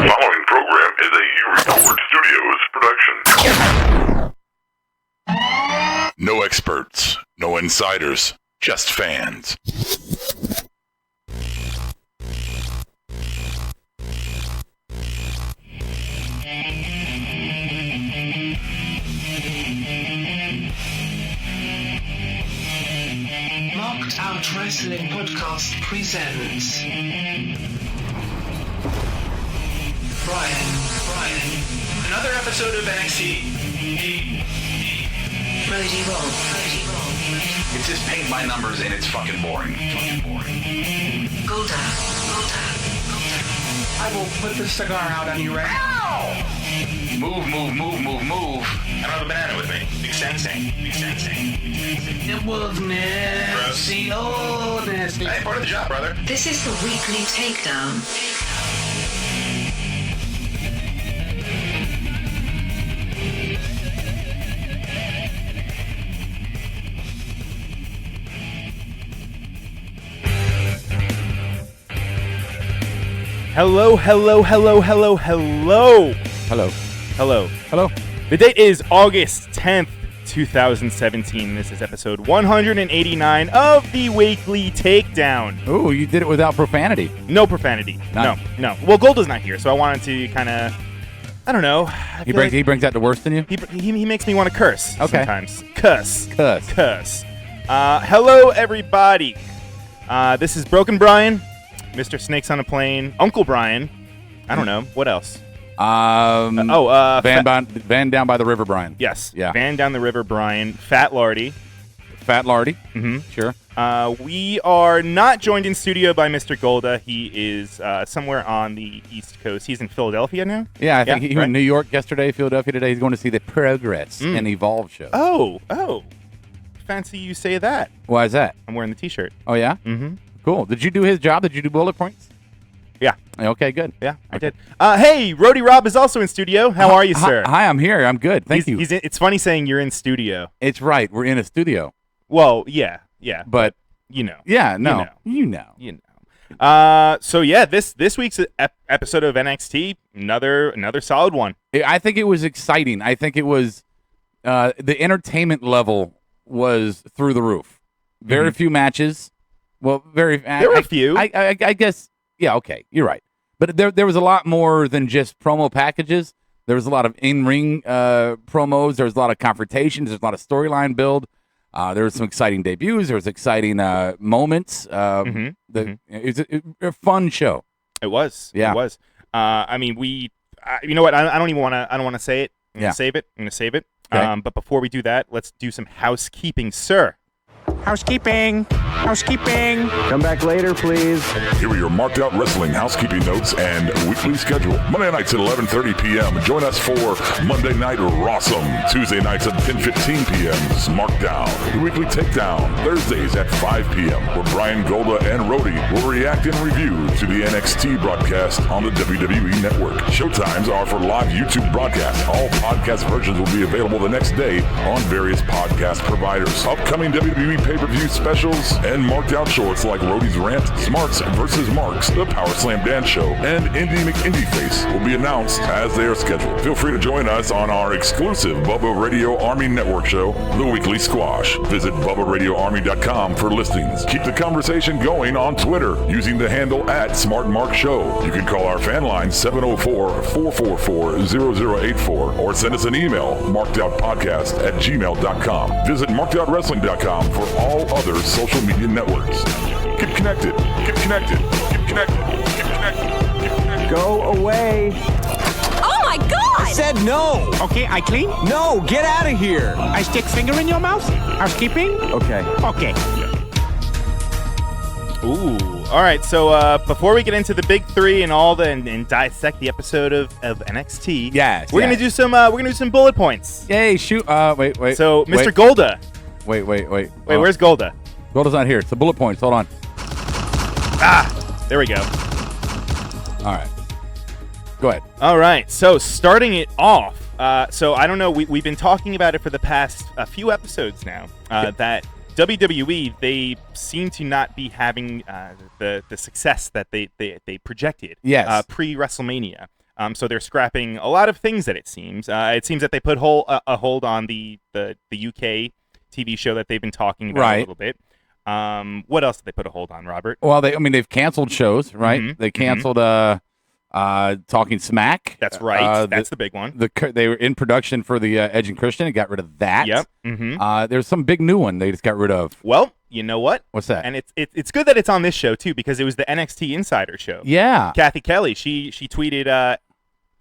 following program is a U-Record Studios production. No experts, no insiders, just fans. Marked Out Wrestling Podcast presents Brian. Another episode of NXT. Roode. It's just paint by numbers and it's fucking boring. Golda. I will put the cigar out on you right now. Move. Another banana with me. Big sensei. It was nasty. Oh, nasty. Hey, part of the job, brother. This is the weekly takedown. Hello. The date is August 10th, 2017. This is episode 189 of the Weekly Takedown. Ooh, you did it without profanity. No profanity. None. No. Well, Golda's not here, so I wanted to kind of, I don't know. He brings out the worst in you? He makes me want to curse sometimes. Cuss. Cuss. Hello, everybody. This is Broken Brian, Mr. Snakes on a Plane, Uncle Brian. I don't know. What else? Van down by the river, Brian. Yes. Yeah. Van down the river, Brian. Fat Lardy. Mm-hmm. Sure. We are not joined in studio by Mr. Golda. He is somewhere on the East Coast. He's in Philadelphia now? Yeah, I think he was in New York yesterday, Philadelphia today. He's going to see the Progress and Evolve show. Oh. Fancy you say that. Why is that? I'm wearing the T-shirt. Oh, yeah? Mm-hmm. Cool. Did you do his job? Did you do bullet points? Yeah. Okay, good. Yeah, I did. Hey, Roadie Rob is also in studio. How are you, sir? Hi, I'm here. I'm good. Thank you. It's funny saying you're in studio. It's right. We're in a studio. Well, yeah. But you know. Yeah, no. You know. So yeah, this week's episode of NXT, another solid one. I think it was exciting. I think it was the entertainment level was through the roof. Very few matches. Well, there were a few. I guess. Yeah, okay, you're right. But there was a lot more than just promo packages. There was a lot of in-ring promos. There was a lot of confrontations. There's a lot of storyline build. There was some exciting debuts. There was exciting moments. It was a fun show. It was. Yeah. It was. I mean, you know what? I don't even want to. I don't want to say it. I'm gonna save it. Okay. But before we do that, let's do some housekeeping, sir. Housekeeping. Come back later, please. Here are your marked out wrestling housekeeping notes and weekly schedule. Monday nights at 11:30 p.m. Join us for Monday Night Rawsome. Tuesday nights at 10:15 p.m. Smarkdown. The Weekly Takedown. Thursdays at 5 p.m. where Brian, Golda, and Roadie will react and review to the NXT broadcast on the WWE Network. Showtimes are for live YouTube broadcasts. All podcast versions will be available the next day on various podcast providers. Upcoming WWE pay-per-view specials and marked out shorts like Roadie's Rant, Smarts vs. Marks, the Power Slam Dance Show, and Indie McIndyface will be announced as they are scheduled. Feel free to join us on our exclusive Bubba Radio Army Network show, The Weekly Squash. Visit BubbaRadioArmy.com for listings. Keep the conversation going on Twitter using the handle @SmartMarkShow. You can call our fan line 704-444-0084 or send us an email, markedoutpodcast@gmail.com. Visit markedOutWrestling.com for all other social media networks. Get connected. Go away. Oh my God! I said no. Okay, I clean. No, get out of here. I stick finger in your mouth. Housekeeping. Okay. Ooh. All right. So before we get into the big three and and dissect the episode of NXT, we're gonna do some bullet points. Yay! Shoot. Wait. So, Mr. Golda. Wait. Where's Golda? Golda's not here. It's the bullet points. Hold on. There we go. All right. Go ahead. All right. So starting it off. So I don't know. We've been talking about it for the past few episodes now. That WWE, they seem to not be having the success that they projected. Yes. Pre-WrestleMania. So they're scrapping a lot of things that it seems. It seems that they put a hold on the UK TV show that they've been talking about a little bit. What else did they put a hold on, Robert? Well, they've canceled shows, right? Mm-hmm. They canceled Talking Smack. That's right. That's the big one. They were in production for the Edge and Christian and got rid of that. Yep. Mm-hmm. There's some big new one they just got rid of. Well, you know what? What's that? And it's good that it's on this show too, because it was the NXT Insider show. Yeah. Kathy Kelly, she tweeted.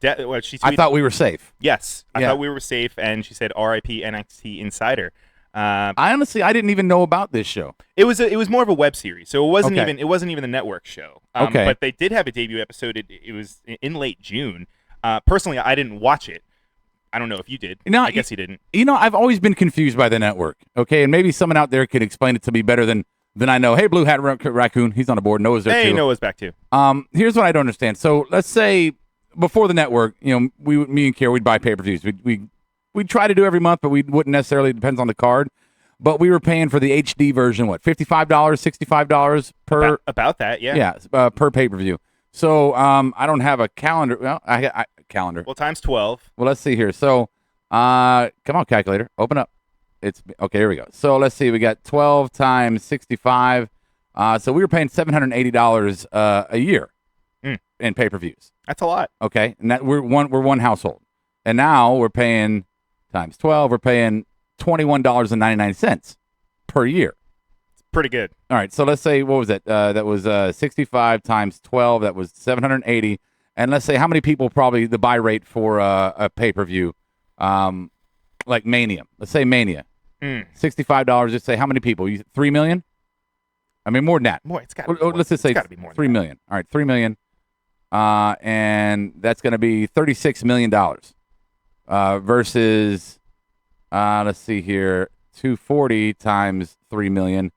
I thought we were safe. Yes, I thought we were safe, and she said R.I.P. NXT Insider. I didn't even know about this show. It was more of a web series, so it wasn't Okay. even the network show. Okay. But they did have a debut episode. It was in late June. Personally, I didn't watch it. I don't know if you did. No, I guess you didn't. I've always been confused by the network. Okay, and maybe someone out there can explain it to me better than I know. Hey, Blue Hat Raccoon, he's on the board. Noah's there too. Hey, Noah's back too. Here's what I don't understand. So let's say before the network, me and Kier, we'd buy pay-per-views. We'd try to do every month, but we wouldn't necessarily. It depends on the card. But we were paying for the HD version, what, $55, $65 per about that, yeah. Yeah, per pay-per-view. So I don't have a calendar. Well, I calendar. Well, times 12. Well, let's see here. So come on, calculator, open up. It's okay. Here we go. So let's see. We got 12 times 65. So we were paying $780 a year in pay-per-views. That's a lot. Okay, and that we're one household, and now we're paying times 12. We're paying $21.99 per year. It's pretty good. All right, so let's say, what was it? That was 65 times 12. That was 780. And let's say how many people probably the buy rate for a pay-per-view, like Mania. Let's say Mania. $65. Just say how many people? 3 million? I mean, more than that. More. It's got. Let's just say it's got to be more. 3 million. All right, 3 million. And that's going to be $36 million versus. Let's see here, 240 times 3 million,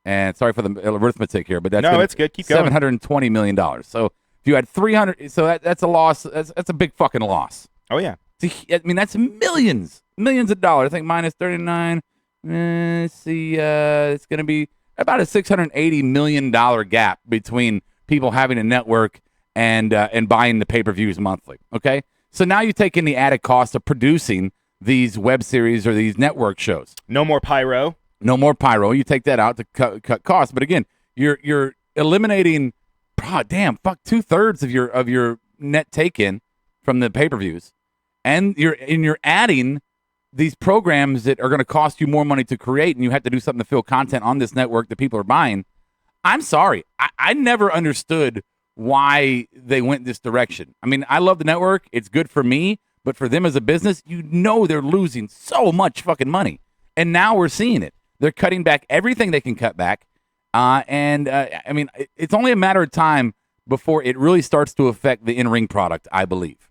and sorry for the arithmetic here, but it's good. Keep going. $720 million. So if you had 300, so that's a loss. That's a big fucking loss. Oh yeah. I mean, that's millions of dollars. I think minus 39. Let's see, it's going to be about a $680 million gap between people having a network and buying the pay-per-views monthly. Okay, so now you take in the added cost of producing these web series or these network shows. No more pyro. No more pyro. You take that out to cut costs. But again, you're eliminating, 2/3 of your net take in from the pay-per-views, and you're adding these programs that are going to cost you more money to create, and you have to do something to fill content on this network that people are buying. I'm sorry, I never understood why they went this direction. I mean, I love the network. It's good for me. But for them as a business, they're losing so much fucking money. And now we're seeing it. They're cutting back everything they can cut back. I mean, it's only a matter of time before it really starts to affect the in-ring product, I believe.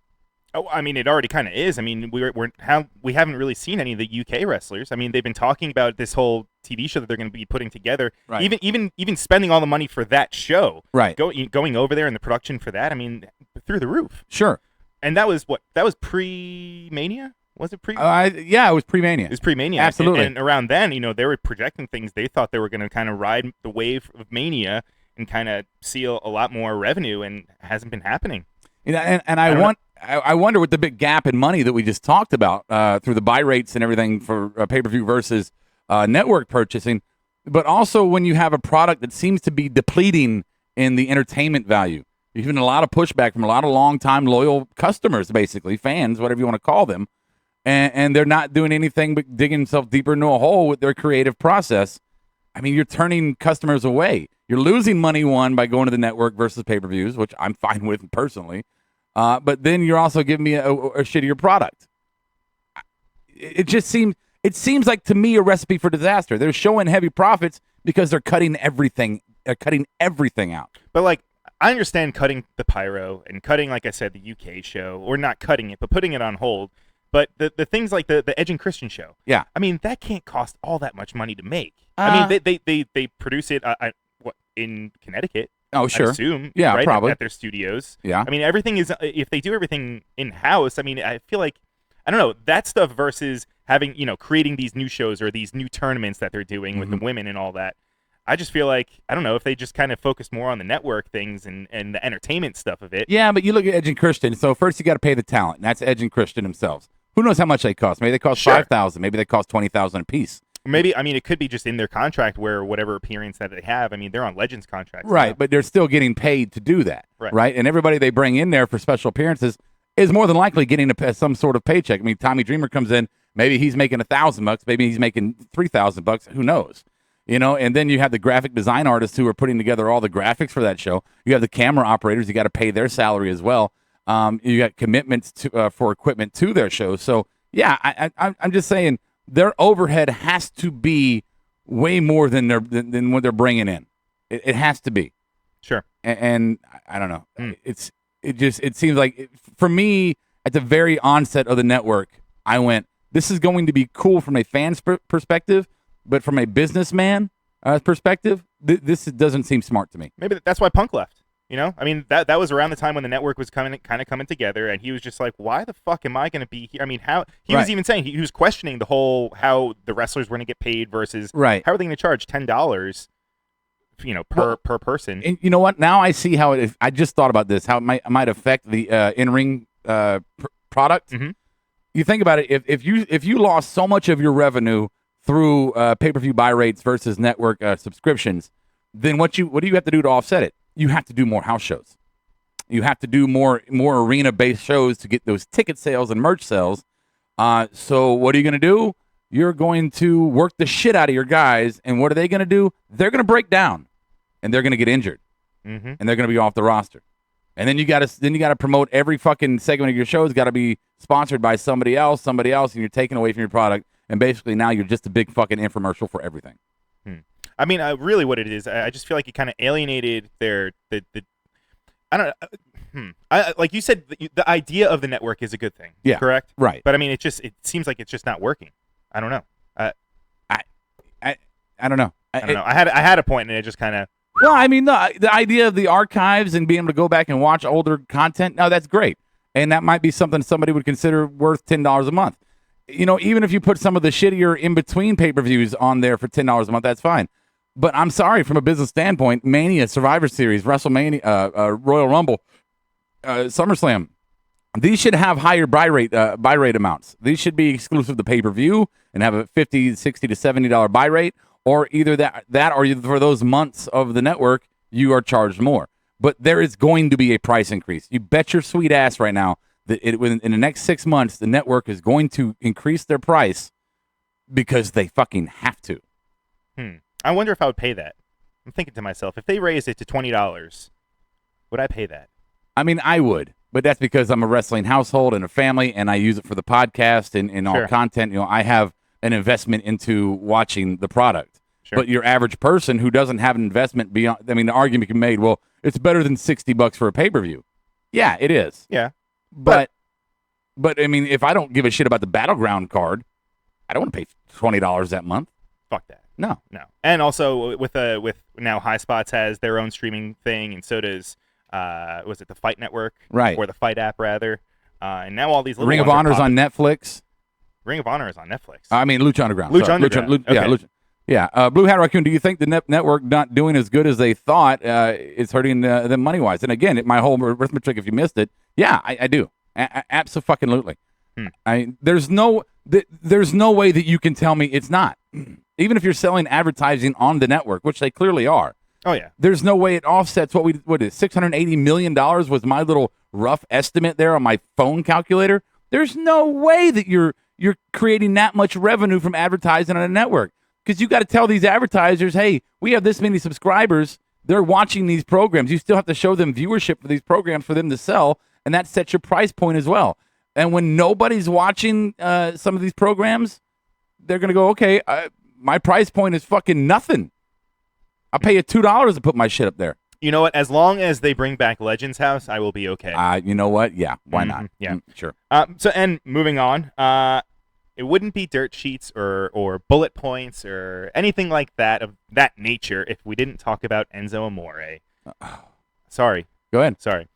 Oh, I mean, it already kind of is. I mean, we haven't really seen any of the UK wrestlers. I mean, they've been talking about this whole TV show that they're going to be putting together. Right. Even spending all the money for that show. Right. Going over there and the production for that. I mean, through the roof. Sure. And that was what? That was pre-Mania? Was it pre? Yeah, it was pre-Mania. It was pre-Mania. Absolutely. And around then, they were projecting things. They thought they were going to kind of ride the wave of Mania and kind of see a lot more revenue, and it hasn't been happening. I wonder with the big gap in money that we just talked about through the buy rates and everything for pay-per-view versus network purchasing, but also when you have a product that seems to be depleting in the entertainment value. Even a lot of pushback from a lot of long-time loyal customers, basically, fans, whatever you want to call them, and they're not doing anything but digging themselves deeper into a hole with their creative process. I mean, you're turning customers away. You're losing money, one, by going to the network versus pay-per-views, which I'm fine with personally, but then you're also giving me a shittier product. It seems like, to me, a recipe for disaster. They're showing heavy profits because they're cutting everything. They're cutting everything out. But, like, I understand cutting the pyro and cutting, like I said, the UK show, or not cutting it, but putting it on hold. But the things like the Edge and Christian show, yeah, I mean, that can't cost all that much money to make. I mean, they produce it in Connecticut. Oh, sure. I assume, yeah, right, probably at their studios. Yeah, I mean, everything is, if they do everything in house. I mean, I feel like, I don't know, that stuff versus having creating these new shows or these new tournaments that they're doing with the women and all that. I just feel like, I don't know, if they just kind of focus more on the network things and the entertainment stuff of it. Yeah, but you look at Edge and Christian. So first you got to pay the talent, and that's Edge and Christian themselves. Who knows how much they cost? Maybe they cost $5,000. Maybe they cost $20,000 a piece. Maybe, I mean, it could be just in their contract where whatever appearance that they have, I mean, they're on Legends contracts. Right, now. but they're still getting paid to do that. Right. And everybody they bring in there for special appearances is more than likely getting some sort of paycheck. I mean, Tommy Dreamer comes in, maybe he's making $1,000, maybe he's making $3,000. Who knows? You know, and then you have the graphic design artists who are putting together all the graphics for that show. You have the camera operators. You got to pay their salary as well. You got commitments for equipment to their show. So, yeah, I'm just saying their overhead has to be way more than what they're bringing in. It has to be. Sure. And I don't know. It seems like, for me, at the very onset of the network, I went, this is going to be cool from a fan's perspective, but from a businessman perspective, this doesn't seem smart to me. Maybe that's why Punk left. You know, I mean, that was around the time when the network was coming together, and he was just like, why the fuck am I going to be here? I mean, how he was even saying he was questioning the whole how the wrestlers were going to get paid versus how are they going to charge $10, you know, per person. And you know what? Now I see how I just thought about this, how it might affect the in-ring product. Mm-hmm. You think about it, if you lost so much of your revenue through pay-per-view buy rates versus network subscriptions, then what do you have to do to offset it? You have to do more house shows. You have to do more arena-based shows to get those ticket sales and merch sales. So what are you going to do? You're going to work the shit out of your guys, and what are they going to do? They're going to break down, and they're going to get injured, and they're going to be off the roster. And then you got to promote every fucking segment of your show. It's got to be sponsored by somebody else, and you're taking away from your product. And basically now you're just a big fucking infomercial for everything. I mean, really, what it is, I just feel like it kind of alienated the I don't know. Like you said, the idea of the network is a good thing. Yeah. Correct. Right. But I mean, it seems like it's just not working. I don't know. I don't know. I don't know. I had a point, and it just kind of. Well, I mean, the idea of the archives and being able to go back and watch older content, now that's great, and that might be something somebody would consider worth $10 a month. You know, even if you put some of the shittier in-between pay-per-views on there for $10 a month, that's fine. But I'm sorry, from a business standpoint, Mania, Survivor Series, WrestleMania, Royal Rumble, SummerSlam, these should have higher buy rate amounts. These should be exclusive to pay-per-view and have a $50, $60 to $70 buy rate, or either that or for those months of the network, you are charged more. But there is going to be a price increase. You bet your sweet ass right now that in the next 6 months, the network is going to increase their price because they fucking have to. I wonder if I would pay that. I'm thinking to myself, if they raised it to $20, would I pay that? I mean, I would, but that's because I'm a wrestling household and a family, and I use it for the podcast and all content. You know, I have an investment into watching the product. Sure. But your average person who doesn't have an investment beyond, I mean, the argument can be made, well, it's better than $60 for a pay-per-view. Yeah, it is. Yeah. But I mean, if I don't give a shit about the Battleground card, I don't want to pay $20 that month. Fuck that. No. And also with now High Spots has their own streaming thing, and so does was it the Fight Network, right? Or the Fight app rather. And now all these little Ring of Honor's on Netflix. Ring of Honor is on Netflix. I mean, Lucha Underground. Lucha Underground. Okay. Yeah. Blue Hat Raccoon, do you think the network not doing as good as they thought is hurting them money wise? And again, my whole arithmetic, if you missed it, yeah, I do. Absolutely. There's no way that you can tell me it's not. Even if you're selling advertising on the network, which they clearly are. Oh yeah. There's no way it offsets what is $680 million was my little rough estimate there on my phone calculator. There's no way that you're creating that much revenue from advertising on a network, because you got to tell these advertisers, hey, we have this many subscribers. They're watching these programs. You still have to show them viewership for these programs for them to sell, and that sets your price point as well. And when nobody's watching some of these programs, they're going to go, okay, my price point is fucking nothing. I'll pay you $2 to put my shit up there. You know what? As long as they bring back Legends House, I will be okay. You know what? Yeah, why not? Yeah, sure. And moving on, it wouldn't be dirt sheets or bullet points or anything like that of that nature if we didn't talk about Enzo Amore. Sorry. Go ahead. Sorry.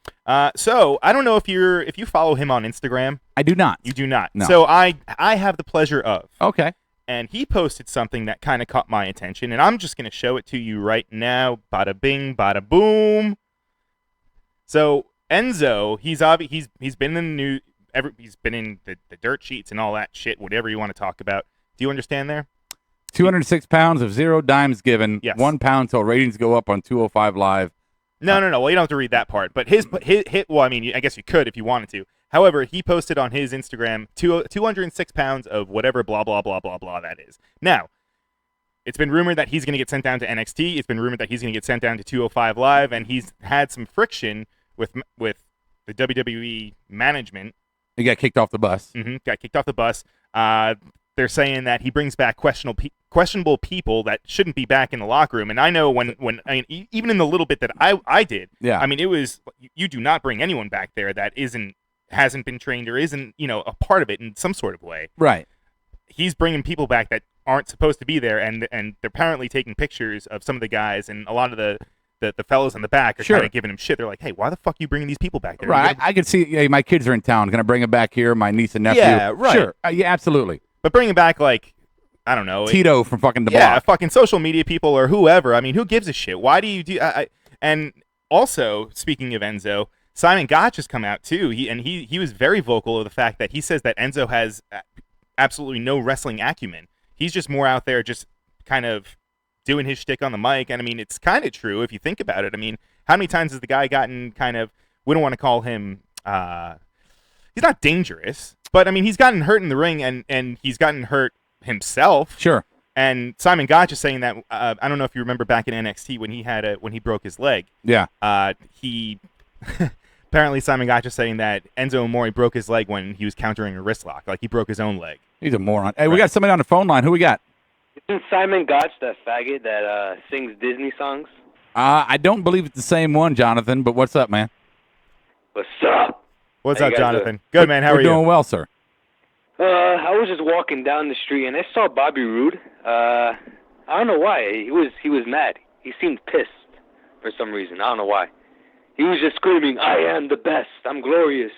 So I don't know if you follow him on Instagram. I do not. You do not. No. So I have the pleasure of. Okay. and he posted something that kind of caught my attention, and I'm just going to show it to you right now. Bada bing, bada boom. So Enzo, he's been in the news. He's been in the dirt sheets and all that shit, whatever you want to talk about. Do you understand there? 206 pounds of 0 dimes given. Yes. 1 pound till ratings go up on 205 Live. No. Well, you don't have to read that part. But his well, I mean, I guess you could if you wanted to. However, he posted on his Instagram 206 pounds of whatever blah, blah, blah, blah, blah that is. Now, it's been rumored that he's going to get sent down to NXT. It's been rumored that he's going to get sent down to 205 Live, and he's had some friction with the WWE management. He got kicked off the bus. Got kicked off the bus. They're saying that he brings back questionable people that shouldn't be back in the locker room. And I know when I mean, even in the little bit that I did, yeah. I mean, it was, you do not bring anyone back there that hasn't been trained or isn't, a part of it in some sort of way. Right. He's bringing people back that aren't supposed to be there, and they're apparently taking pictures of some of the guys, and a lot of the fellows in the back are kind of giving him shit. They're like, hey, why the fuck are you bringing these people back there? Right. I could see, hey, my kids are in town. Can I bring them back here? My niece and nephew. Yeah, right. Sure. Yeah, absolutely. But bringing back, like, I don't know. Tito from fucking the Yeah, block. fucking social media people or whoever. I mean, who gives a shit? Why do you do... And also, speaking of Enzo, Simon Gotch has come out, too. He was very vocal of the fact that he says that Enzo has absolutely no wrestling acumen. He's just more out there just kind of doing his shtick on the mic. And, I mean, it's kind of true if you think about it. I mean, how many times has the guy gotten kind of... We don't want to call him... he's not dangerous, but, I mean, he's gotten hurt in the ring, and he's gotten hurt himself. Sure. And Simon Gotch is saying that I don't know if you remember back in NXT when he broke his leg. Yeah. He apparently Simon Gotch is saying that Enzo Amore broke his leg when he was countering a wrist lock, like he broke his own leg. He's a moron. Hey, we got somebody on the phone line. Who we got? Isn't Simon Gotch that faggot that sings Disney songs? I don't believe it's the same one, Jonathan. But what's up, man? What's up? What's How up, you guys Jonathan? Good, man. How are you? We're doing well, sir. I was just walking down the street and I saw Bobby Roode. I don't know why. He was mad. He seemed pissed for some reason. I don't know why. He was just screaming, "I am the best. I'm glorious."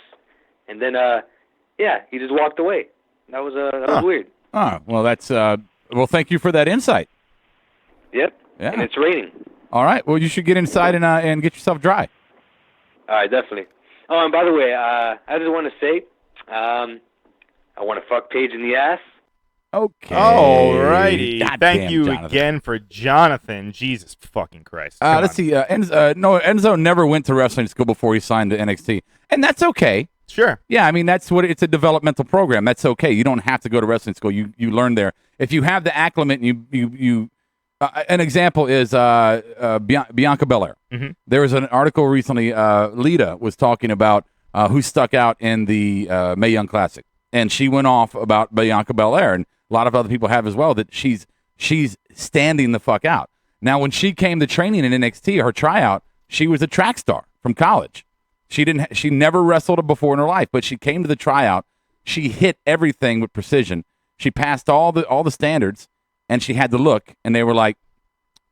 And then, he just walked away. That was weird. Oh, well, that's well. Thank you for that insight. Yep. Yeah. And it's raining. All right. Well, you should get inside and get yourself dry. All right, definitely. Oh, and by the way, I just want to say, I want to fuck Paige in the ass. Okay. All righty. Goddamn, Thank you Jonathan. again for Jonathan. Jesus fucking Christ. Let's see. Enzo never went to wrestling school before he signed to NXT, and that's okay. Sure. Yeah, I mean it's a developmental program. That's okay. You don't have to go to wrestling school. You learn there. If you have the acclimate, you an example is Bianca Belair. Mm-hmm. There was an article recently. Lita was talking about who stuck out in the Mae Young Classic, and she went off about Bianca Belair, and a lot of other people have as well. That she's standing the fuck out. Now, when she came to training in NXT, her tryout, she was a track star from college. She never wrestled before in her life, but she came to the tryout. She hit everything with precision. She passed all the standards, and she had the look, and they were like,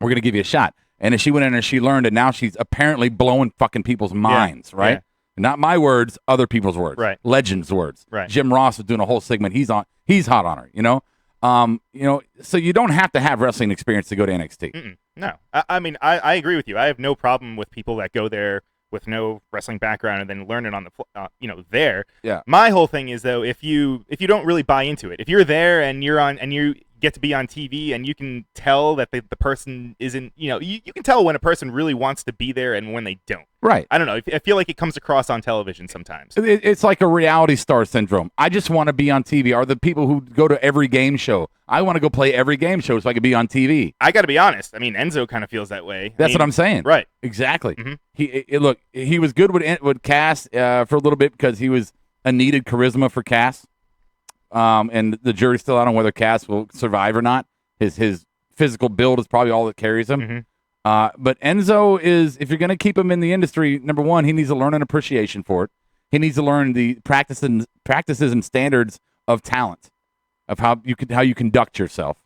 "We're gonna give you a shot." And then she went in and she learned, and now she's apparently blowing fucking people's minds, right? Yeah. Not my words, other people's words, right? Legends' words. Right. Jim Ross was doing a whole segment. He's hot on her, you know. So you don't have to have wrestling experience to go to NXT. Mm-mm. No, I mean, I agree with you. I have no problem with people that go there with no wrestling background and then learn it on the there. Yeah. My whole thing is though, if you don't really buy into it, if you're there and you get to be on TV and you can tell that the person isn't, you can tell when a person really wants to be there and when they don't. Right. I don't know. I feel like it comes across on television sometimes. It's like a reality star syndrome. I just want to be on TV. Are the people who go to every game show? I want to go play every game show so I can be on TV. I got to be honest. I mean, Enzo kind of feels that way. That's what I'm saying. Right. Exactly. Mm-hmm. He was good with Cass for a little bit because he was a needed charisma for Cass. And the jury's still out on whether Cass will survive or not. His physical build is probably all that carries him. Mm-hmm. But Enzo is, if you're going to keep him in the industry, number one, he needs to learn an appreciation for it. He needs to learn the practices and standards of talent, of how you conduct yourself,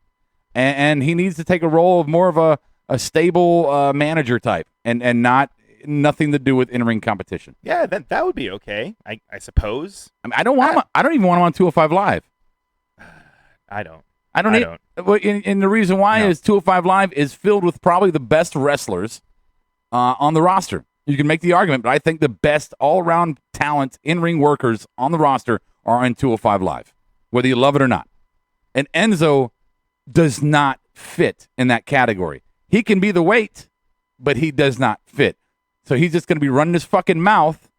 and he needs to take a role of more of a stable manager type, and nothing to do with in-ring competition. Yeah, that would be okay, I suppose. I mean, I don't even want him on 205 Live. I don't. I don't. And the reason why is 205 Live is filled with probably the best wrestlers on the roster. You can make the argument, but I think the best all-around talent, in-ring workers on the roster are in 205 Live, whether you love it or not. And Enzo does not fit in that category. He can be the weight, but he does not fit. So he's just going to be running his fucking mouth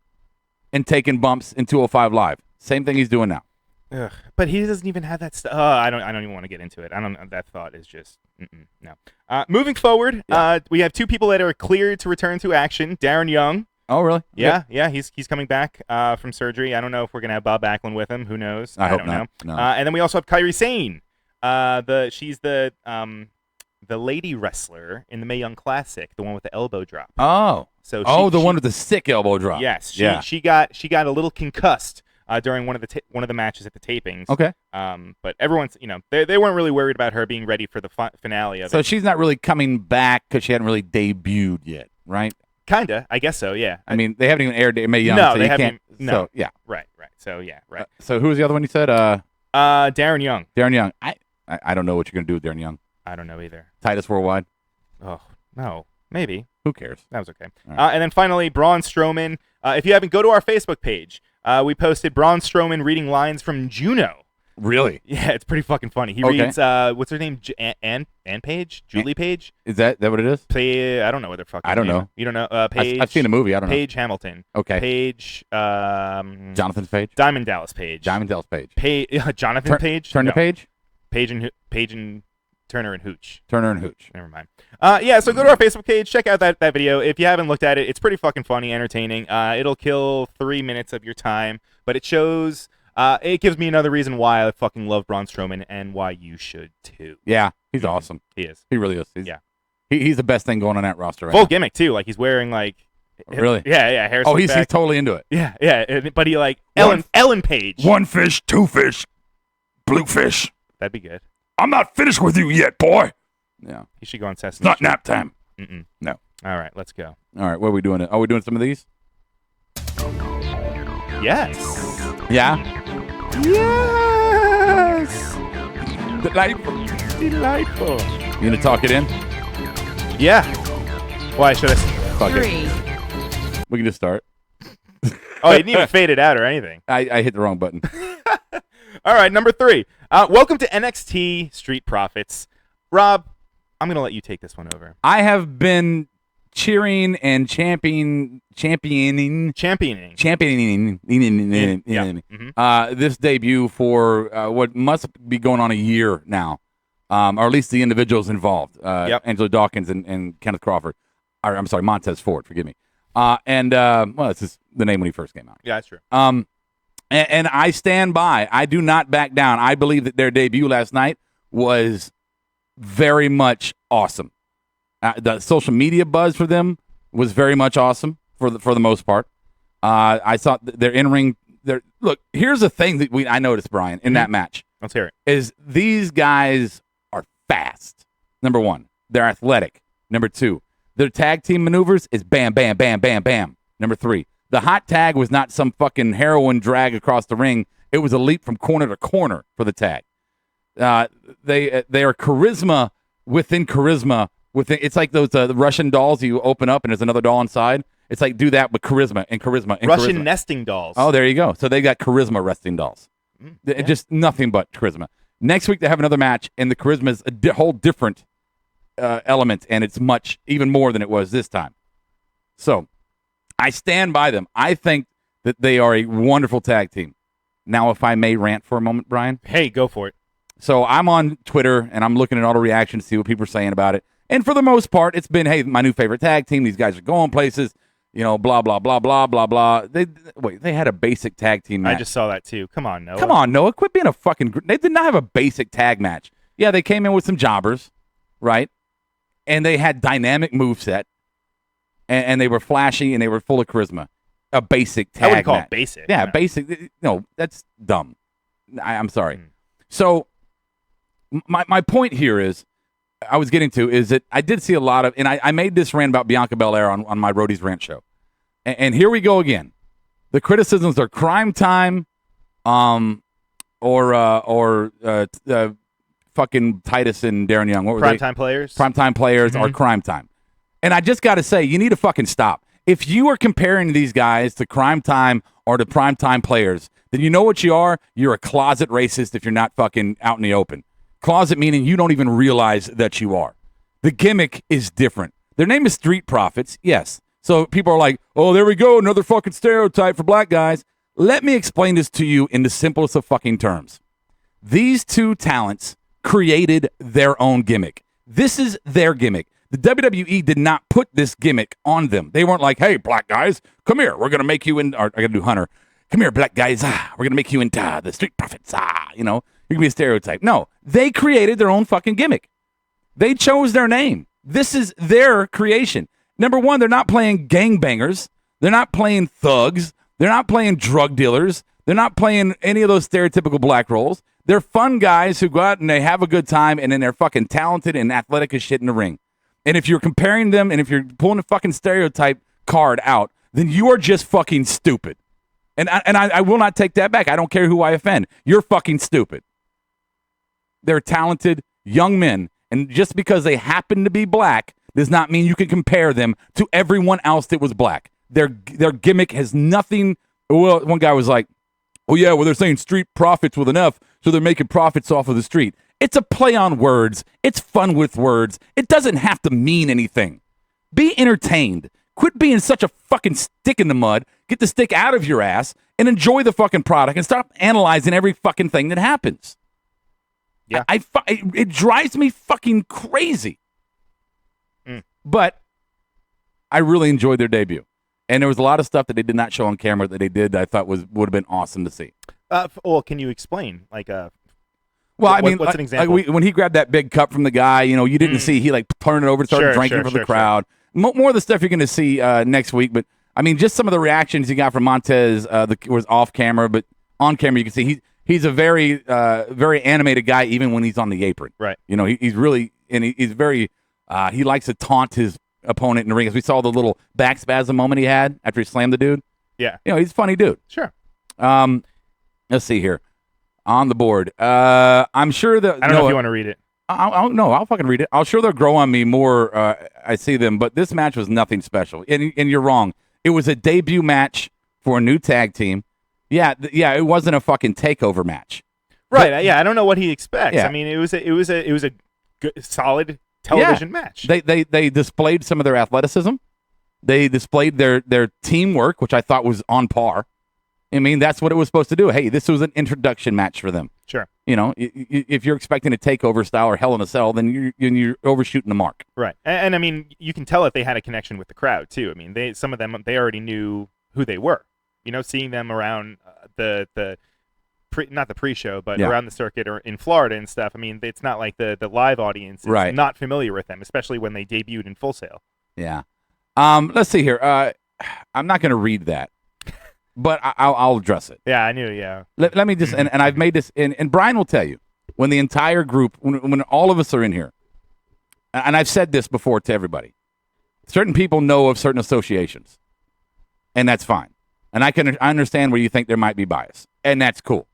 and taking bumps in 205 Live. Same thing he's doing now. Ugh, but he doesn't even have that stuff. I don't even want to get into it. I don't. That thought is just no. Moving forward, we have 2 people that are cleared to return to action. Darren Young. Oh, really? Yeah, he's coming back from surgery. I don't know if we're gonna have Bob Backlund with him. Who knows? I hope don't know. No. And then we also have Kairi Sane. She's the lady wrestler in the Mae Young Classic, the one with the elbow drop. Oh. So the one with the sick elbow drop. Yes. She got a little concussed during one of the matches at the tapings. Okay. But everyone's, they weren't really worried about her being ready for the finale of it. So she's not really coming back because she hadn't really debuted yet, right? Kinda, I guess so. Yeah. I mean, they haven't even aired Mae Young. No, so they haven't. No. So, yeah. Right. So yeah. Right. So who was the other one you said? Darren Young. Darren Young. I don't know what you're gonna do with Darren Young. I don't know either. Titus Worldwide. Oh no, maybe. Who cares? That was okay. Right. And then finally, Braun Strowman. If you haven't, go to our Facebook page. We posted Braun Strowman reading lines from Juno. Really? Yeah, it's pretty fucking funny. He reads, what's her name? Ann Page? Julie Page? Is that what it is? I don't know what their fucking I don't name know. is. You don't know? Paige. I've seen a movie. I don't know. Paige Hamilton. Okay. Paige. Jonathan Page. Diamond Dallas Page. Diamond Dallas Page. Jonathan Page. Turner Page. Page and Turner and Hooch. Turner and Hooch. Never mind. So go to our Facebook page, check out that video. If you haven't looked at it, it's pretty fucking funny, entertaining. It'll kill 3 minutes of your time, but it shows. It gives me another reason why I fucking love Braun Strowman and why you should too. Yeah, he's awesome. He is. He really is. He's the best thing going on that roster right Full now. gimmick too. Like he's wearing like. Really? Yeah. Hair. Oh, he's totally into it. Yeah. But he like Ellen Page. 1 fish, 2 fish, blue fish. That'd be good. I'm not finished with you yet, boy. Yeah. He should go on Sesame It's not Street. nap time. No. All right, let's go. All right, what are we doing? Are we doing some of these? Yes. Yeah. Yes. Delightful. Delightful. You gonna talk it in? Yeah. Why should I? Fuck it. We can just start. Oh, you didn't even fade it out or anything. I hit the wrong button. All right, number 3. Welcome to NXT Street Profits. Rob, I'm going to let you take this one over. I have been cheering and championing this debut for what must be going on a year now, or at least the individuals involved. Angelo Dawkins and Kenneth Crawford. I'm sorry, Montez Ford, forgive me. Well, it's just the name when he first came out. Yeah, that's true. And I stand by. I do not back down. I believe that their debut last night was very much awesome. The social media buzz for them was very much awesome for the most part. I saw their in-ring. Look, here's the thing that I noticed, Brian, in that match. Let's hear it. Is these guys are fast. Number 1, they're athletic. Number 2, their tag team maneuvers is bam, bam, bam, bam, bam. Number 3, the hot tag was not some fucking heroin drag across the ring. It was a leap from corner to corner for the tag. They are charisma within charisma. It's like those Russian dolls you open up and there's another doll inside. It's like do that with charisma and charisma and Russian charisma. nesting dolls. Oh, there you go. So they got charisma resting dolls. Just nothing but charisma. Next week they have another match and the charisma is a whole different element and it's even more than it was this time. So I stand by them. I think that they are a wonderful tag team. Now, if I may rant for a moment, Brian. Hey, go for it. So I'm on Twitter, and I'm looking at all the reactions to see what people are saying about it. And for the most part, it's been, hey, my new favorite tag team. These guys are going places. Blah, blah, blah, blah, blah, blah. They had a basic tag team match. I just saw that, too. Come on, Noah. Come on, Noah. Quit being a fucking... They did not have a basic tag match. Yeah, they came in with some jobbers, right? And they had dynamic moveset. And they were flashy, and they were full of charisma. A basic tag match. I wouldn't call it basic. Yeah, basic. No, that's dumb. I'm sorry. So, my point here is, I was getting to, is that I did see a lot of, and I made this rant about Bianca Belair on my Roadie's Rant show. And here we go again. The criticisms are crime time, or fucking Titus and Darren Young? What were they? Primetime players. Primetime players or Crime Time. And I just got to say, you need to fucking stop. If you are comparing these guys to Crime Time or to Primetime players, then you know what you are? You're a closet racist if you're not fucking out in the open. Closet meaning you don't even realize that you are. The gimmick is different. Their name is Street Profits, yes. So people are like, oh, there we go, another fucking stereotype for black guys. Let me explain this to you in the simplest of fucking terms. These two talents created their own gimmick. This is their gimmick. The WWE did not put this gimmick on them. They weren't like, hey, black guys, come here. We're going to make you in, or I got to do Hunter. Come here, black guys. We're going to make you into the Street Profits. You know, you're going to be a stereotype. No, they created their own fucking gimmick. They chose their name. This is their creation. Number one, they're not playing gangbangers. They're not playing thugs. They're not playing drug dealers. They're not playing any of those stereotypical black roles. They're fun guys who go out and they have a good time, and then they're fucking talented and athletic as shit in the ring. And if you're comparing them, and if you're pulling a fucking stereotype card out, then you are just fucking stupid. And I will not take that back. I don't care who I offend. You're fucking stupid. They're talented young men, and just because they happen to be black does not mean you can compare them to everyone else that was black. Their gimmick has nothing. Well, one guy was like, oh, yeah, well, they're saying street profits with an F, so they're making profits off of the street. It's a play on words. It's fun with words. It doesn't have to mean anything. Be entertained. Quit being such a fucking stick in the mud. Get the stick out of your ass and enjoy the fucking product and stop analyzing every fucking thing that happens. Yeah. It drives me fucking crazy. But I really enjoyed their debut. And there was a lot of stuff that they did not show on camera that they did that I thought would have been awesome to see. Well, can you explain? Like, well, I mean, what's an example? When he grabbed that big cup from the guy, you know, you didn't see he like turned it over and started drinking for the crowd. More of the stuff you're going to see next week. But I mean, just some of the reactions you got from Montez was off camera, but on camera you can see he's a very very animated guy even when he's on the apron. Right. You know, he's really and he's very he likes to taunt his opponent in the ring. As we saw the little back spasm moment he had after he slammed the dude. Yeah. You know, he's a funny dude. Sure. Let's see here. On the board. I'm sure that I don't know if you want to read it. I'll fucking read it. I'll sure they'll grow on me more I see them, but this match was nothing special. And you're wrong. It was a debut match for a new tag team. Yeah, it wasn't a fucking takeover match. Right. I don't know what he expects. Yeah. I mean, it was a good, solid television match. They displayed some of their athleticism. They displayed their teamwork, which I thought was on par. I mean, that's what it was supposed to do. Hey, this was an introduction match for them. Sure. You know, if you're expecting a takeover style or Hell in a Cell, then you're overshooting the mark. Right. And I mean, you can tell if they had a connection with the crowd too. I mean, some of them they already knew who they were. You know, seeing them around not the pre-show, but around the circuit or in Florida and stuff. I mean, it's not like the live audience is not familiar with them, especially when they debuted in Full Sail. Yeah. Let's see here. I'm not going to read that, but I'll address it. Yeah, I knew. Yeah. Let me just and I've made this and Brian will tell you when the entire group when all of us are in here, and I've said this before to everybody. Certain people know of certain associations, and that's fine. And I understand where you think there might be bias, and that's cool.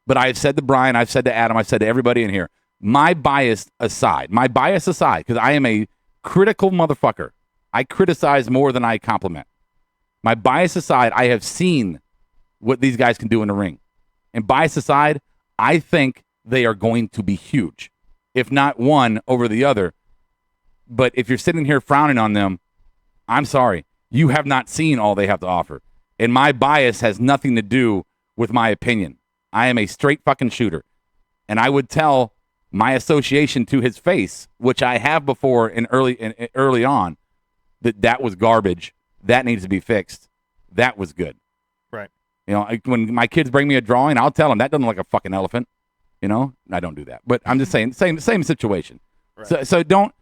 But I've said to Brian, I've said to Adam, I've said to everybody in here, my bias aside, because I am a critical motherfucker. I criticize more than I compliment. My bias aside, I have seen what these guys can do in the ring. And bias aside, I think they are going to be huge, if not one over the other. But if you're sitting here frowning on them, I'm sorry. You have not seen all they have to offer. And my bias has nothing to do with my opinion. I am a straight fucking shooter. And I would tell my association to his face, which I have before in early on, that was garbage. That needs to be fixed. That was good. Right. You know, when my kids bring me a drawing, I'll tell them that doesn't look like a fucking elephant. You know, I don't do that. But I'm just saying, same situation. Right. So don't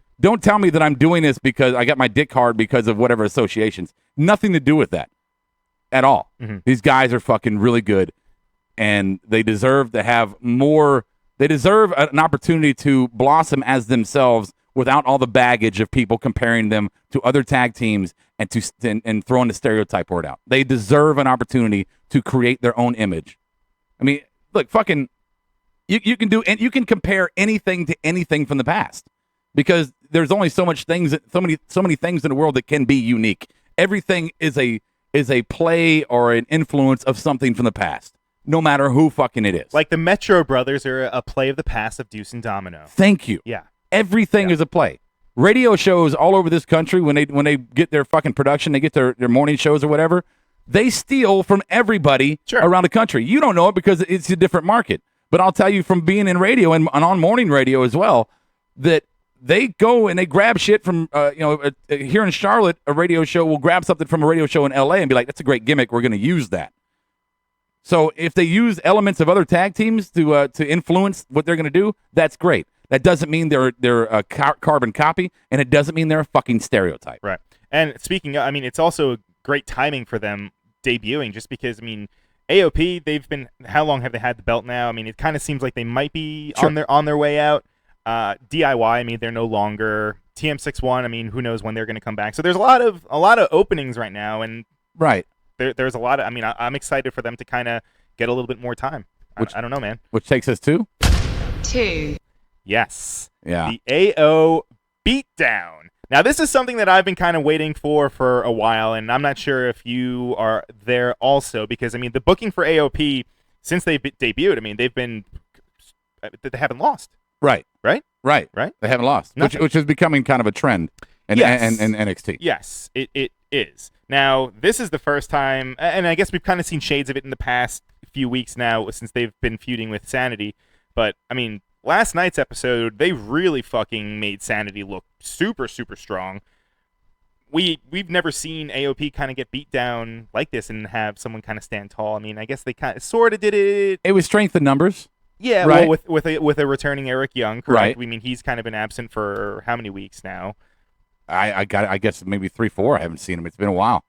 tell me that I'm doing this because I got my dick hard because of whatever associations. Nothing to do with that at all. Mm-hmm. These guys are fucking really good, and they deserve to have more. They deserve an opportunity to blossom as themselves without all the baggage of people comparing them to other tag teams and throwing the stereotype word out. They deserve an opportunity to create their own image. I mean, look, fucking You can do, and you can compare anything to anything from the past, because there's only so many things in the world that can be unique. Everything is a play or an influence of something from the past, no matter who fucking it is. Like the Metro Brothers are a play of the past of Deuce and Domino. Thank you. Yeah. Everything is a play. Radio shows all over this country, when they get their fucking production, they get their morning shows or whatever, they steal from everybody around the country. You don't know it because it's a different market. But I'll tell you from being in radio and on morning radio as well, that they go and they grab shit from, here in Charlotte, a radio show will grab something from a radio show in L.A. and be like, that's a great gimmick. We're going to use that. So if they use elements of other tag teams to influence what they're going to do, that's great. That doesn't mean they're a carbon copy, and it doesn't mean they're a fucking stereotype. Right. And speaking of, I mean, it's also great timing for them debuting, just because, I mean, AOP, they've been, how long have they had the belt now? I mean, it kind of seems like they might be on their way out. DIY, I mean, they're no longer. TM61, I mean, who knows when they're going to come back. So there's a lot of openings right now, and there's a lot of, I mean, I'm excited for them to kind of get a little bit more time. I don't know, man. Which takes us to 2. Yes. Yeah. The AO Beatdown. Now, this is something that I've been kind of waiting for a while, and I'm not sure if you are there also, because, I mean, the booking for AOP, since they debuted, I mean, they haven't lost. Right. Right? Right. They haven't lost, which is becoming kind of a trend in NXT. Yes, it is. Now, this is the first time, and I guess we've kind of seen shades of it in the past few weeks now since they've been feuding with SAnitY, but, I mean, last night's episode, they really fucking made SAnitY look super, super strong. We've never seen AOP kind of get beat down like this and have someone kind of stand tall. I mean, I guess they kind of sort of did it. It was strength in numbers. Yeah, right? Well, with a returning Eric Young, correct? Right. I mean, he's kind of been absent for how many weeks now? I guess maybe 3-4. I haven't seen him. It's been a while.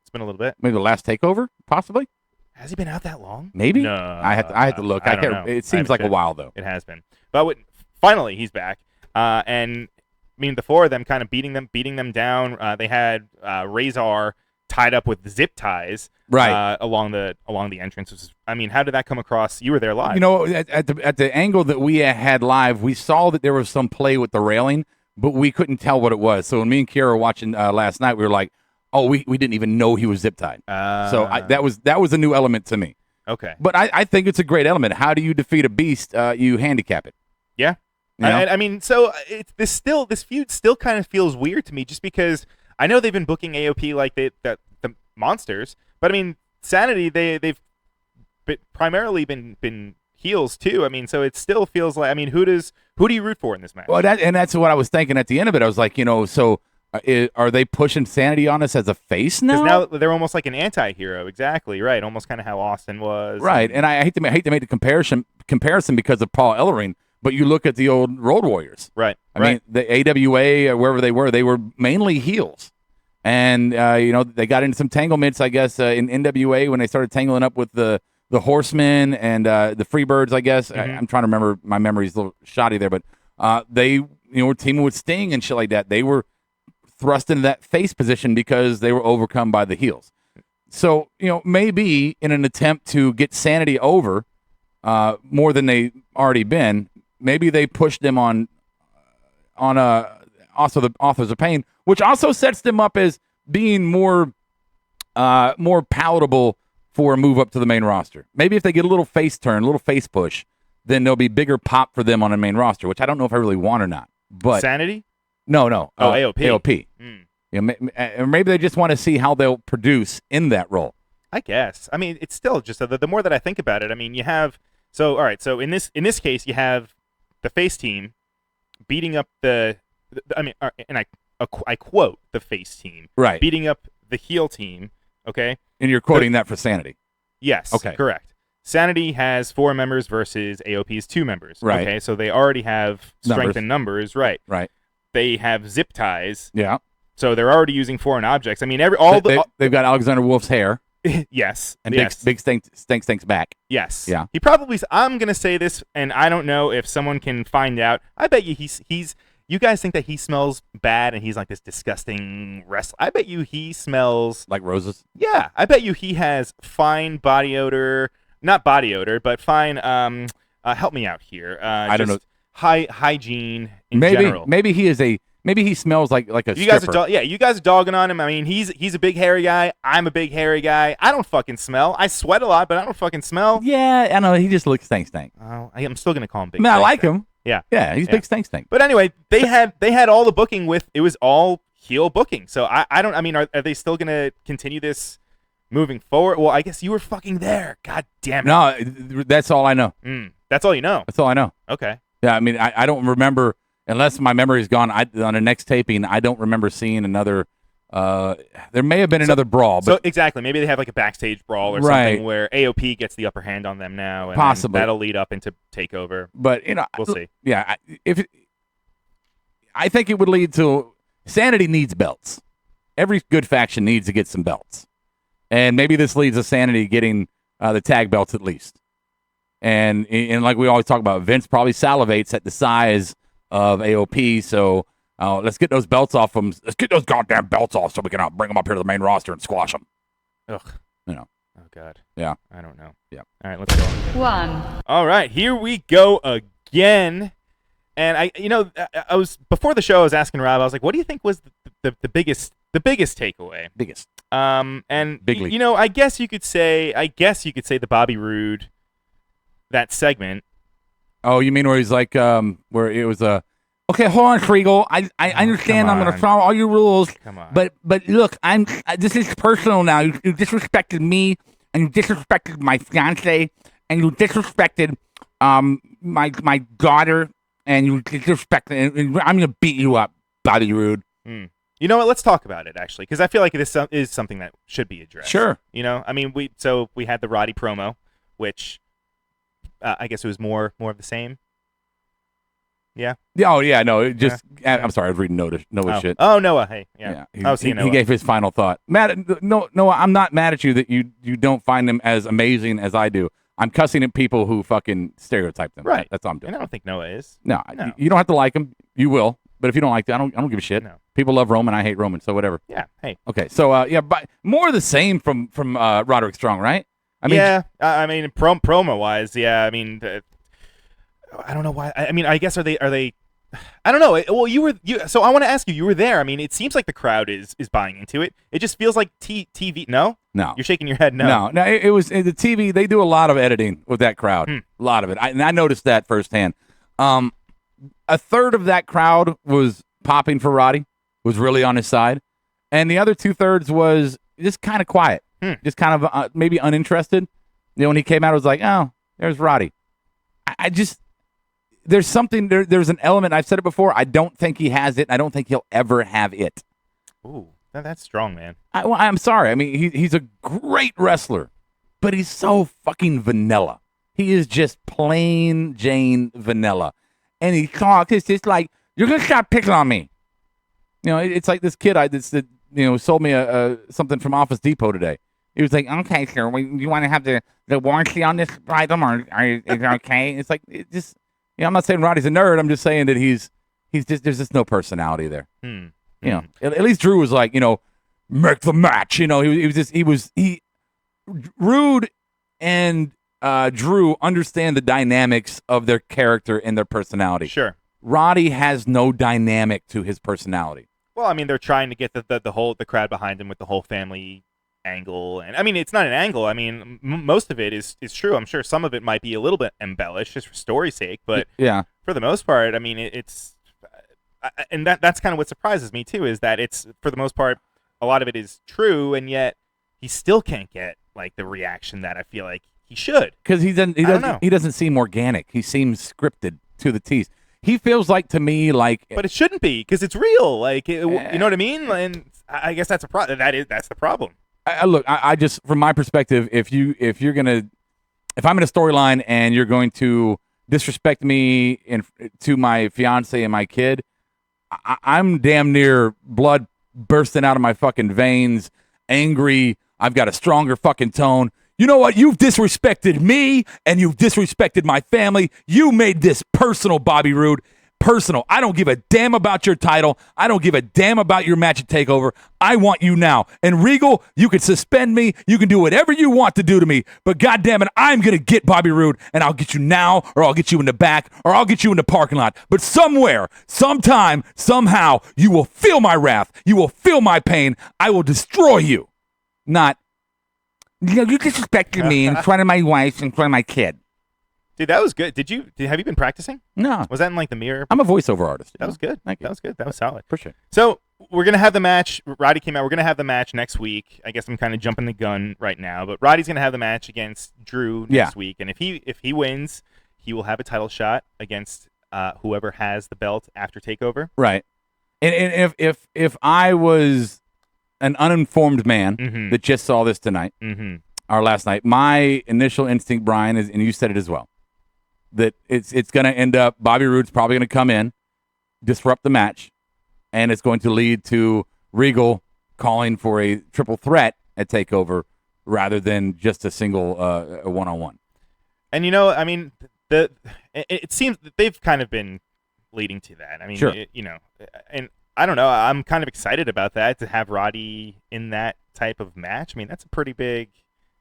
It's been a little bit. Maybe the last takeover, possibly. Has he been out that long? Maybe. No, I had to look. I don't know. It seems like a while though. It has been, but finally he's back. And I mean, the four of them kind of beating them down. They had Razor tied up with zip ties, right, along the entrances. I mean, how did that come across? You were there live. You know, at the angle that we had live, we saw that there was some play with the railing, but we couldn't tell what it was. So when me and Kira were watching last night, we were like, oh, we didn't even know he was zip tied. So that was a new element to me. Okay. But I think it's a great element. How do you defeat a beast? You handicap it. Yeah. You know? I mean, so this feud still kind of feels weird to me, just because I know they've been booking AOP like the monsters, but I mean, SAnitY, they've primarily been heels too. I mean, so it still feels like, I mean, who do you root for in this match? Well, that's what I was thinking at the end of it. I was like, so are they pushing SAnitY on us as a face now? Because now they're almost like an anti-hero. Exactly, right. Almost kind of how Austin was. Right, and I hate to make the comparison because of Paul Ellering, but you look at the old Road Warriors. Right. I mean, the AWA, or wherever they were mainly heels. And, they got into some tanglements, I guess, in NWA when they started tangling up with the Horsemen and the Freebirds, I guess. Mm-hmm. I'm trying to remember. My memory's a little shoddy there. But they were teaming with Sting and shit like that. They were thrust into that face position because they were overcome by the heels. So, maybe in an attempt to get SAnitY over more than they already been, maybe they pushed them on also the Authors of Pain, which also sets them up as being more palatable for a move up to the main roster. Maybe if they get a little face turn, a little face push, then there'll be bigger pop for them on the main roster, which I don't know if I really want or not. But SAnitY? No. Oh, AOP. AOP. Mm. Maybe they just want to see how they'll produce in that role. I guess. I mean, it's still just the more that I think about it. I mean, you have all right. So in this case, you have the face team beating up I quote the face team, right, beating up the heel team. Okay, and you're quoting that for SAnitY. Yes. Okay. Correct. SAnitY has 4 members versus AOP's 2 members. Right. Okay, so they already have strength in numbers. Right. Right. They have zip ties. Yeah. So they're already using foreign objects. I mean, they've got Alexander Wolf's hair. Yes. And yes. Big Stink's back. Yes. Yeah. He probably. I'm gonna say this, and I don't know if someone can find out. I bet you he's. You guys think that he smells bad and he's like this disgusting wrestler. I bet you he smells like roses. Yeah. I bet you he has fine body odor. Not body odor, but fine Help me out here. I don't know. Hygiene in general. Maybe he smells like a You guys stripper. you guys are dogging on him. I mean, he's a big hairy guy. I'm a big hairy guy. I don't fucking smell. I sweat a lot, but I don't fucking smell. Yeah, I know. He just looks stank. Oh, I'm still gonna call him big. I mean, I stank like stank. him. Yeah, Yeah, he's big stank. But anyway, they had all the booking with it was all heel booking. So I don't. I mean, are they still gonna continue this moving forward? Well, I guess you were fucking there. God damn it. No, that's all I know. That's all you know. That's all I know. Okay. Yeah, I mean, I don't remember, unless my memory's gone, on the next taping, I don't remember seeing another, there may have been another brawl. But so exactly, maybe they have like a backstage brawl or something where AOP gets the upper hand on them now. And possibly. that'll lead up into TakeOver. But, we'll see. Yeah, I think it would lead to, SAnitY needs belts. Every good faction needs to get some belts. And maybe this leads to SAnitY getting the tag belts at least. And like we always talk about, Vince probably salivates at the size of AOP, so let's get those belts off them. Let's get those goddamn belts off so we can bring them up here to the main roster and squash them. Ugh. Oh, God. Yeah. I don't know. Yeah. All right, let's go. 1. All right, here we go again. And I was before the show. I was asking Rob. I was like, "What do you think was the biggest takeaway?" Biggest. And Big league. I guess you could say the Bobby Roode, that segment. Oh, you mean where he's like, where it was okay, hold on, Kriegel. I understand. I'm going to follow all your rules. Come on. But look, this is personal now. You disrespected me, and you disrespected my fiance, and you disrespected my daughter, and you disrespected. And I'm going to beat you up, Bobby Roode. You know what? Let's talk about it actually, because I feel like this is something that should be addressed. Sure. I mean, we had the Roddy promo, which I guess it was more of the same. Yeah. Oh yeah, no. It just I'm sorry, I was reading Noah's shit. Oh, Noah. Hey, yeah. He gave his final thought. Noah, I'm not mad at you that you don't find him as amazing as I do. I'm cussing at people who fucking stereotype them. Right. That's all I'm doing. And I don't think Noah is. No. You don't have to like him. You will. But if you don't like that, I don't give a shit. No. People love Roman. I hate Roman. So whatever. Yeah. Hey. Okay. So but more of the same from Roderick Strong, right? I mean, yeah. I mean, promo wise, yeah. I mean, I don't know why. I mean, I guess are they? I don't know. Well, so I want to ask you. You were there. I mean, it seems like the crowd is buying into it. It just feels like TV. No. You're shaking your head. No. No. It was the TV. They do a lot of editing with that crowd. A lot of it. I noticed that firsthand. A third of that crowd was popping for Roddy, was really on his side, and the other 2/3 was just kind of quiet, just kind of maybe uninterested. When he came out, it was like, oh, there's Roddy. I just there's something there's an element. I've said it before. I don't think he has it. I don't think he'll ever have it. Ooh, that's strong, man. I'm sorry. I mean, he's a great wrestler, but he's so fucking vanilla. He is just plain Jane vanilla. And he talks, it's just like, you're going to stop picking on me. It's like this kid sold me something from Office Depot today. He was like, okay, sir, you want to have the warranty on this item, or is it okay? It's like, I'm not saying Roddy's a nerd. I'm just saying that he's just, there's just no personality there. At least Drew was like, make the match. Roode and Drew understand the dynamics of their character and their personality. Sure. Roddy has no dynamic to his personality. Well, I mean, they're trying to get the crowd behind him with the whole family angle, and I mean, it's not an angle. I mean, most of it is true. I'm sure some of it might be a little bit embellished just for story's sake, but yeah, for the most part, I mean, and that's kind of what surprises me too, is that it's for the most part a lot of it is true, and yet he still can't get like the reaction that I feel like he should, because he doesn't seem organic. He seems scripted to the teeth. He feels like to me like, but it shouldn't be because it's real. Like you know what I mean. And I guess that's that's the problem. Look, I just from my perspective, if I'm in a storyline and you're going to disrespect me to my fiance and my kid, I'm damn near blood bursting out of my fucking veins, angry. I've got a stronger fucking tone. You know what? You've disrespected me, and you've disrespected my family. You made this personal, Bobby Roode. personal. I don't give a damn about your title. I don't give a damn about your match at TakeOver. I want you now. And Regal, you can suspend me. You can do whatever you want to do to me. But goddamn it, I'm going to get Bobby Roode, and I'll get you now, or I'll get you in the back, or I'll get you in the parking lot. But somewhere, sometime, somehow, you will feel my wrath. You will feel my pain. I will destroy you. Not, you disrespected me in front of my wife, in front of my kid. Dude, that was good. Have you been practicing? No. Was that in like the mirror? I'm a voiceover artist. That was good. Thank you. That was good. That was solid. Appreciate it. So we're gonna have the match. Roddy came out. We're gonna have the match next week. I guess I'm kind of jumping the gun right now, but Roddy's gonna have the match against Drew next week, and if he wins, he will have a title shot against whoever has the belt after TakeOver. Right. And if I was an uninformed man that just saw this tonight or last night, my initial instinct, Brian, is, and you said it as well, that it's going to end up, Bobby Roode's probably going to come in, disrupt the match, and it's going to lead to Regal calling for a triple threat at TakeOver rather than just a single a one-on-one. And, I mean, it seems that they've kind of been leading to that. I mean, sure. And I don't know. I'm kind of excited about that, to have Roddy in that type of match. I mean, that's a pretty big...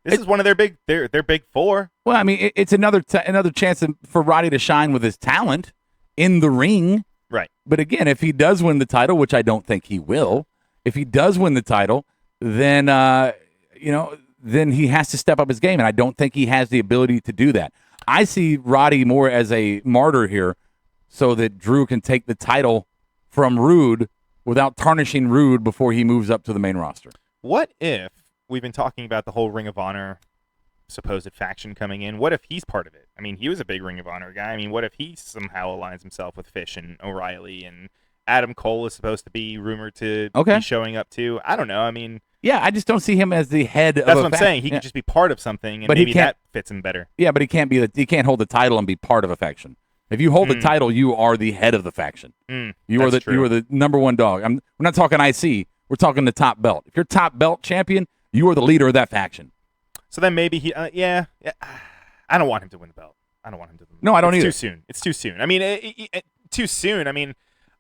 This is one of their big four. Well, I mean, it's another chance for Roddy to shine with his talent in the ring. Right. But again, if he does win the title, which I don't think he will, if he does win the title, then then he has to step up his game, and I don't think he has the ability to do that. I see Roddy more as a martyr here, so that Drew can take the title from Roode without tarnishing Roode before he moves up to the main roster. What if we've been talking about the whole Ring of Honor supposed faction coming in? What if he's part of it? I mean, he was a big Ring of Honor guy. I mean, what if he somehow aligns himself with Fish and O'Reilly, and Adam Cole is supposed to be rumored to be showing up too? I don't know. I mean, yeah, I just don't see him as the head of a That's what I'm saying. He could just be part of something, and maybe that fits him better. Yeah, but he can't hold the title and be part of a faction. If you hold the title, you are the head of the faction. You are the number one dog. We're not talking IC. We're talking the top belt. If you're top belt champion, you are the leader of that faction. So then maybe he, I don't want him to win the belt. I don't want him to. No, I don't either. It's too soon. It's too soon. I mean, too soon. I mean,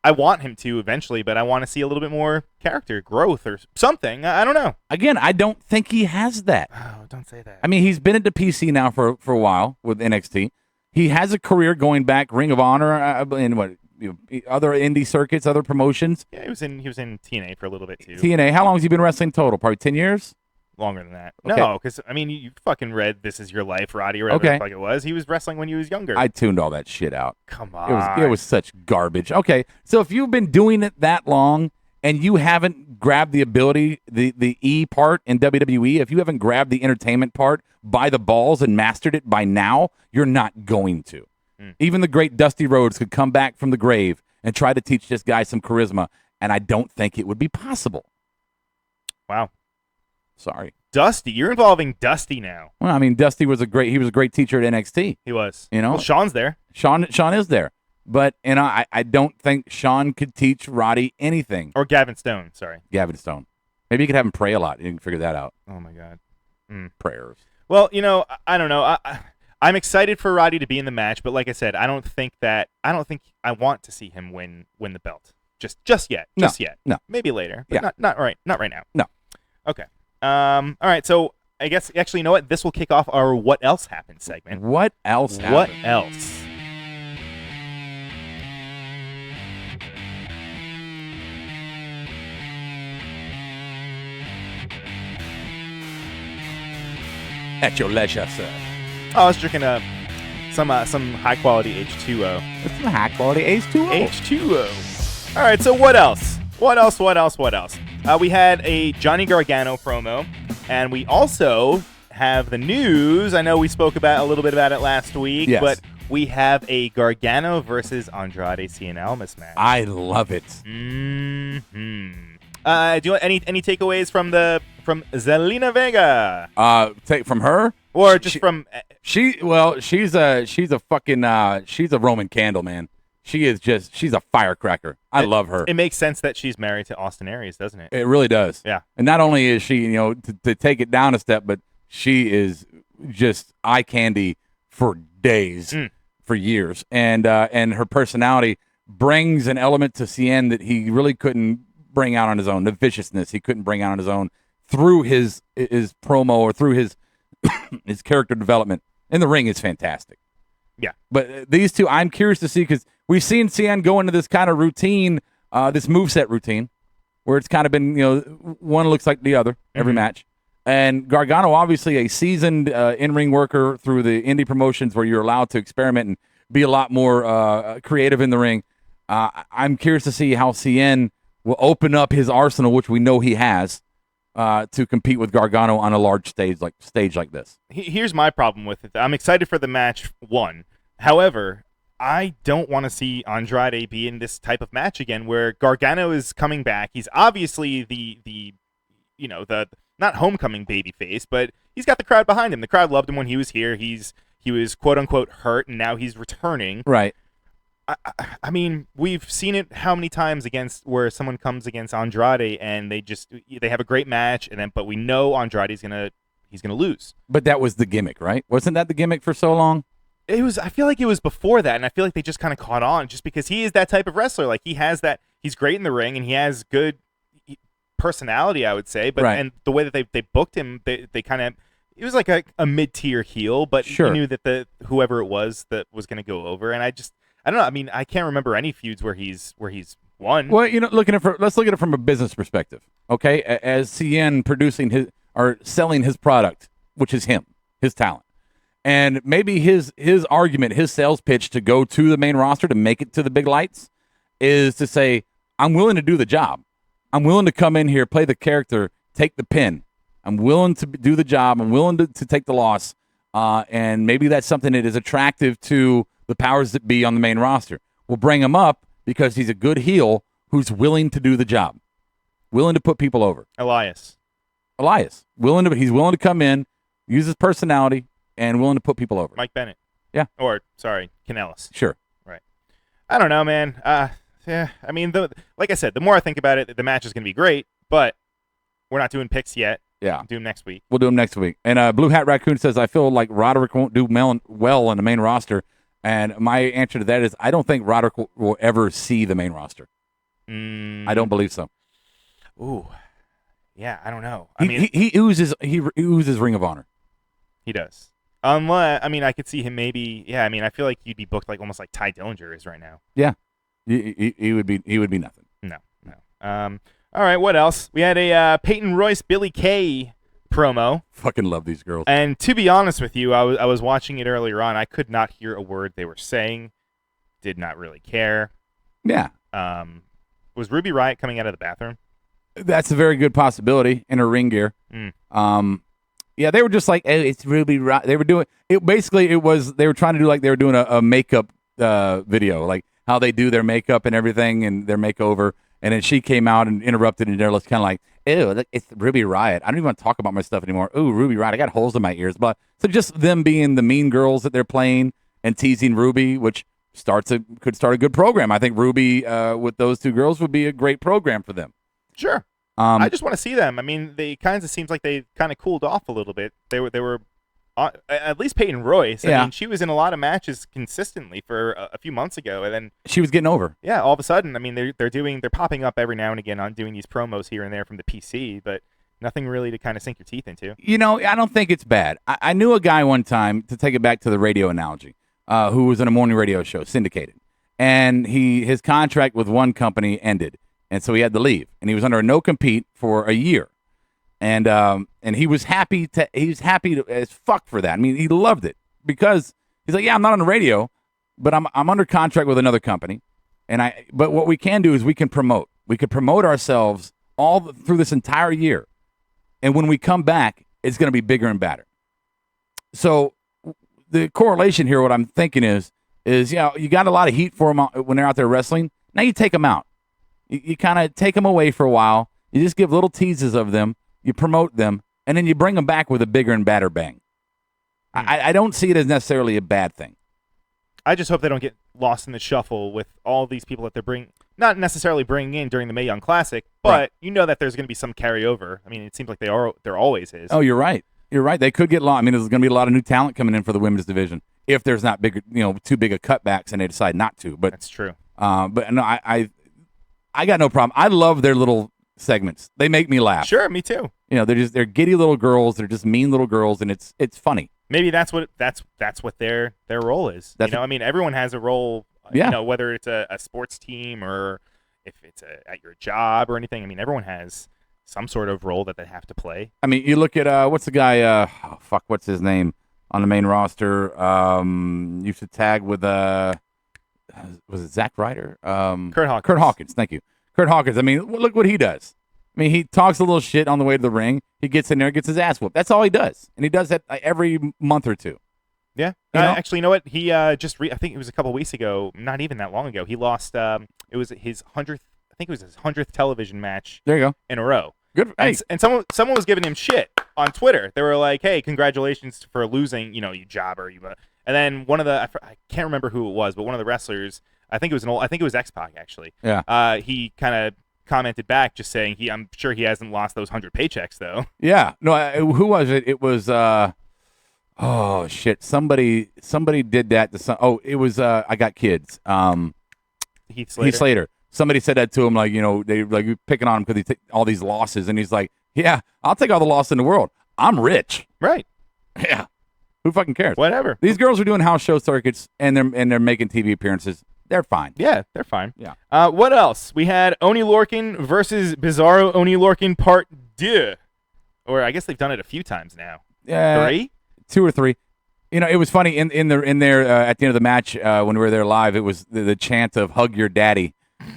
I want him to eventually, but I want to see a little bit more character growth or something. I don't know. Again, I don't think he has that. Oh, don't say that. I mean, he's been at the PC now for a while with NXT. He has a career going back Ring of Honor and other indie circuits, other promotions. Yeah, he was in TNA for a little bit too. TNA. How long has he been wrestling total? Probably 10 years. Longer than that. Okay. No, because I mean, you fucking read This Is Your Life, Roddy, or whatever the fuck it was. He was wrestling when he was younger. I tuned all that shit out. Come on. It was such garbage. Okay, so if you've been doing it that long and you haven't grabbed the ability, the E part in WWE, if you haven't grabbed the entertainment part by the balls and mastered it by now, you're not going to. Even the great Dusty Rhodes could come back from the grave and try to teach this guy some charisma, and I don't think it would be possible. Wow. Sorry. Dusty, you're involving Dusty now. Well, I mean, Dusty was a great teacher at NXT. He was. Well, Sean's there. Sean is there. But I don't think Sean could teach Roddy anything. Or Gavin Stone, sorry. Gavin Stone. Maybe you could have him pray a lot. You can figure that out. Oh my God. Prayers. Well, I don't know. I'm excited for Roddy to be in the match, but like I said, I don't think I want to see him win the belt. Just yet. No. Maybe later. But Yeah. not right now. No. Okay. All right, so I guess actually, you know what? This will kick off our What Else Happened segment. What else happened? What else? At your leisure, sir. Oh, I was drinking some high quality H2O. What's some high quality H2O? H2O. All right, so what else? What else? We had a Johnny Gargano promo, and we also have the news. I know we spoke about a little bit about it last week, yes, but we have a Gargano versus Andrade Cien Almas match. I love it. Mm-hmm. Do you want any takeaways from Zelina Vega? Take from her, or just from she's a fucking she's a Roman candle, man. She's a firecracker. I love her. It makes sense that she's married to Austin Aries, doesn't it? It really does. Yeah. And not only is she, to take it down a step, but she is just eye candy for days, for years. And her personality brings an element to Cien that he really couldn't bring out on his own. The viciousness he couldn't bring out on his own through his promo or through his his character development. In the ring is fantastic. Yeah. But these two, I'm curious to see, because we've seen Cien go into this kind of routine, this moveset routine, where it's kind of been, one looks like the other every match. And Gargano, obviously a seasoned in-ring worker through the indie promotions where you're allowed to experiment and be a lot more creative in the ring. I'm curious to see how Cien will open up his arsenal, which we know he has, to compete with Gargano on a large stage like this. Here's my problem with it. I'm excited for the match, one. However, I don't want to see Andrade be in this type of match again where Gargano is coming back. He's obviously the not homecoming babyface, but he's got the crowd behind him. The crowd loved him when he was here. He was quote unquote hurt, and now he's returning. Right. I mean, we've seen it how many times against where someone comes against Andrade and they have a great match, but we know Andrade's gonna lose. But that was the gimmick, right? Wasn't that the gimmick for so long? It was. I feel like it was before that, and I feel like they just kind of caught on just because he is that type of wrestler. Like, he has that. He's great in the ring, and he has good personality, I would say. But right. And the way that they booked him, they kind of. It was like a mid-tier heel, but sure. You knew that whoever it was that was going to go over, and I don't know. I mean, I can't remember any feuds where he's won. Well, let's look at it from a business perspective. Okay, as Cien producing selling his product, which is his talent, and maybe his argument, his sales pitch to go to the main roster to make it to the big lights is to say, I'm willing to do the job. I'm willing to come in here, play the character, take the pin. I'm willing to do the job. I'm willing to take the loss, and maybe that's something that is attractive to the powers that be on the main roster. We'll bring him up because he's a good heel who's willing to do the job, willing to put people over. Elias, he's willing to come in, use his personality, and willing to put people over. Mike Bennett. Yeah. Or, sorry, Kanellis. Sure. Right. I don't know, man. Yeah. I mean, like I said, the more I think about it, the match is going to be great, but we're not doing picks yet. Yeah. We'll do them next week. We'll do them next week. And Blue Hat Raccoon says, I feel like Roderick won't do well on the main roster. And my answer to that is, I don't think Roderick will ever see the main roster. I don't believe so. Ooh. Yeah, I don't know. He oozes Ring of Honor. He does. Unless, I could see him maybe. Yeah, I feel like he'd be booked almost like Ty Dillinger is right now. Yeah, he would be nothing. No. All right, what else? We had a Peyton Royce Billy Kay promo. Fucking love these girls. And to be honest with you, I was watching it earlier on. I could not hear a word they were saying. Did not really care. Yeah. Was Ruby Riott coming out of the bathroom? That's a very good possibility in her ring gear. Yeah, they were just like, hey, it's Ruby Riott. They were doing it. Basically, they were trying to do like they were doing a makeup video, like how they do their makeup and everything and their makeover. And then she came out and interrupted, and they're kind of like, ew, it's Ruby Riott. I don't even want to talk about my stuff anymore. Ooh, Ruby Riott, I got holes in my ears. But so just them being the mean girls that they're playing and teasing Ruby, which could start a good program. I think Ruby with those two girls would be a great program for them. Sure. I just want to see them. They kind of seems like they kind of cooled off a little bit. They were at least Peyton Royce. Yeah. She was in a lot of matches consistently for a few months ago, and then she was getting over. Yeah, all of a sudden, they're popping up every now and again on doing these promos here and there from the PC, but nothing really to kind of sink your teeth into. I don't think it's bad. I knew a guy one time, to take it back to the radio analogy, who was in a morning radio show, syndicated, and his contract with one company ended, and so he had to leave, and he was under a no compete for a year. And he was happy as fuck for that. He loved it because he's like, yeah, I'm not on the radio, but I'm under contract with another company, but what we can do is we can promote ourselves through this entire year, and when we come back, it's going to be bigger and badder. So the correlation here, what I'm thinking is you got a lot of heat for them when they're out there wrestling. Now you take them out, you kind of take them away for a while. You just give little teases of them. You promote them, and then you bring them back with a bigger and badder bang. I don't see it as necessarily a bad thing. I just hope they don't get lost in the shuffle with all these people that they're not necessarily bringing in during the Mae Young Classic, but right. You know that there's going to be some carryover. It seems like there always is. Oh, you're right. They could get lost. There's going to be a lot of new talent coming in for the women's division if there's not big, too big of cutbacks and they decide not to. But that's true. But no, I got no problem. I love their little segments. They make me laugh. Sure, me too. You know, they're giddy little girls. They're just mean little girls, and it's funny. Maybe that's what their role is. That's I mean, everyone has a role. Yeah. You know, whether it's a sports team or if it's at your job or anything. I mean, everyone has some sort of role that they have to play. I mean, you look at what's the guy? What's his name on the main roster? Used to tag with was it Zack Ryder? Kurt Hawkins. Kurt Hawkins. Thank you, Kurt Hawkins. I mean, look what he does. I mean, he talks a little shit on the way to the ring. He gets in there, gets his ass whooped. That's all he does, and he does that every month or two. Yeah. Actually, you know what? He I think it was a couple weeks ago, not even that long ago. He lost. It was his 100th. I think it was his 100th television match. There you go. In a row. Good. Hey. And someone was giving him shit on Twitter. They were like, "Hey, congratulations for losing. You know, you jobber." And then one of I can't remember who it was, but one of the wrestlers. I think it was X-Pac actually. Yeah. He kind of commented back, just saying I'm sure he hasn't lost those 100 paychecks though. Yeah. No. Who was it? It was. Oh shit! Somebody did that to some. Oh, it was. I got kids. Heath Slater. Somebody said that to him, like, you know, they like picking on him because he took all these losses, and he's like, "Yeah, I'll take all the loss in the world. I'm rich." Right. Yeah. Who fucking cares? Whatever. These girls are doing house show circuits, and they're making TV appearances. They're fine. Yeah, they're fine. Yeah. What else? We had Oney Lorcan versus Bizarro Oney Lorcan Part 2. Or I guess they've done it a few times now. 3? 2 or 3. You know, it was funny in there at the end of the match when we were there live. It was the chant of "Hug your daddy"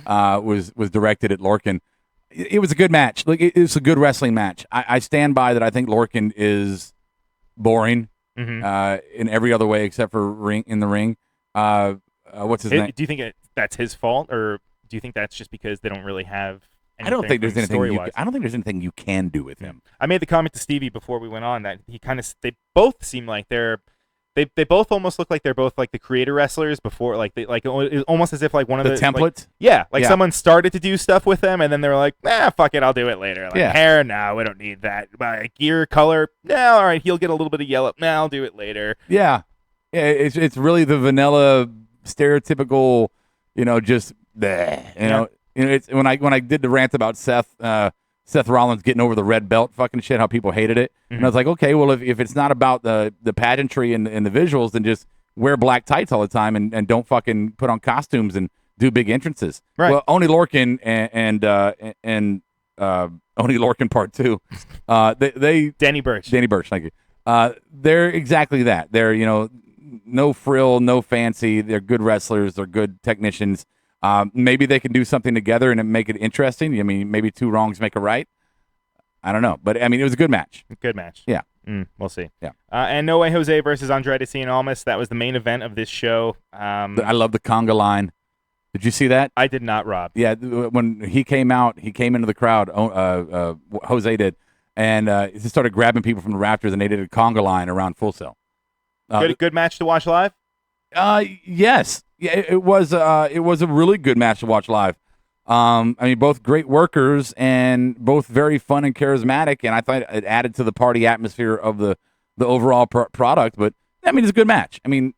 was directed at Lorcan. It was a good match. Like it's a good wrestling match. I stand by that. I think Lorcan is boring in every other way except for in the ring. What's his name? Do you think that's his fault, or do you think that's just because they don't really have? I don't think there's anything. I don't think there's anything you can do with him. I made the comment to Stevie before we went on that they both seem like they both almost look like they're both like the creator wrestlers before, almost as if like one of the template. Someone started to do stuff with them and then they were like, fuck it, I'll do it later. Like hair, no, we don't need that. Gear, color, no, all right, he'll get a little bit of yellow. No, I'll do it later. Yeah, it's really the vanilla, stereotypical, you know, just bleh, you know. You know, it's when I did the rant about Seth Rollins getting over the red belt fucking shit, how people hated it. And I was like, okay, well, if it's not about the pageantry and the visuals, then just wear black tights all the time and don't fucking put on costumes and do big entrances. Right. Well, Oney Lorcan and Oney Lorcan Part 2, they Danny Burch, thank you. They're exactly that. They're, you know, no frill, no fancy. They're good wrestlers. They're good technicians. Maybe they can do something together and make it interesting. I mean, maybe 2 wrongs make a right. I don't know. But, I mean, it was a good match. Good match. Yeah. We'll see. Yeah. And No Way Jose versus Andrade, Cien, Almas. That was the main event of this show. I love the conga line. Did you see that? I did not, Rob. Yeah. When he came out, he came into the crowd, Jose did, and he started grabbing people from the rafters, and they did a conga line around Full Sail. Good match to watch live? Yes. Yeah, it was a really good match to watch live. I mean, both great workers and both very fun and charismatic, and I thought it added to the party atmosphere of the overall product. But I mean, it's a good match. I mean,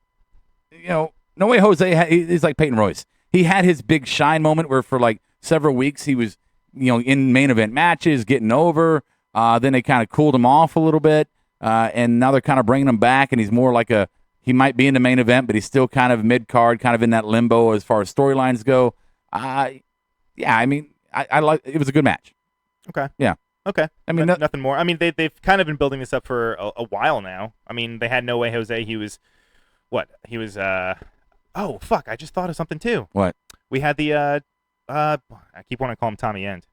you know, No Way Jose he's like Peyton Royce. He had his big shine moment where for like several weeks he was, you know, in main event matches, getting over. Then they kind of cooled him off a little bit, and now they're kind of bringing him back, and he's more like he might be in the main event, but he's still kind of mid-card, kind of in that limbo as far as storylines go. Yeah, I mean, I like it was a good match. Okay. Yeah. Okay. I mean, nothing more. I mean, they've kind of been building this up for a while now. I mean, they had No Way Jose. He was what? He was oh fuck! I just thought of something too. What? We had the I keep wanting to call him Tommy End.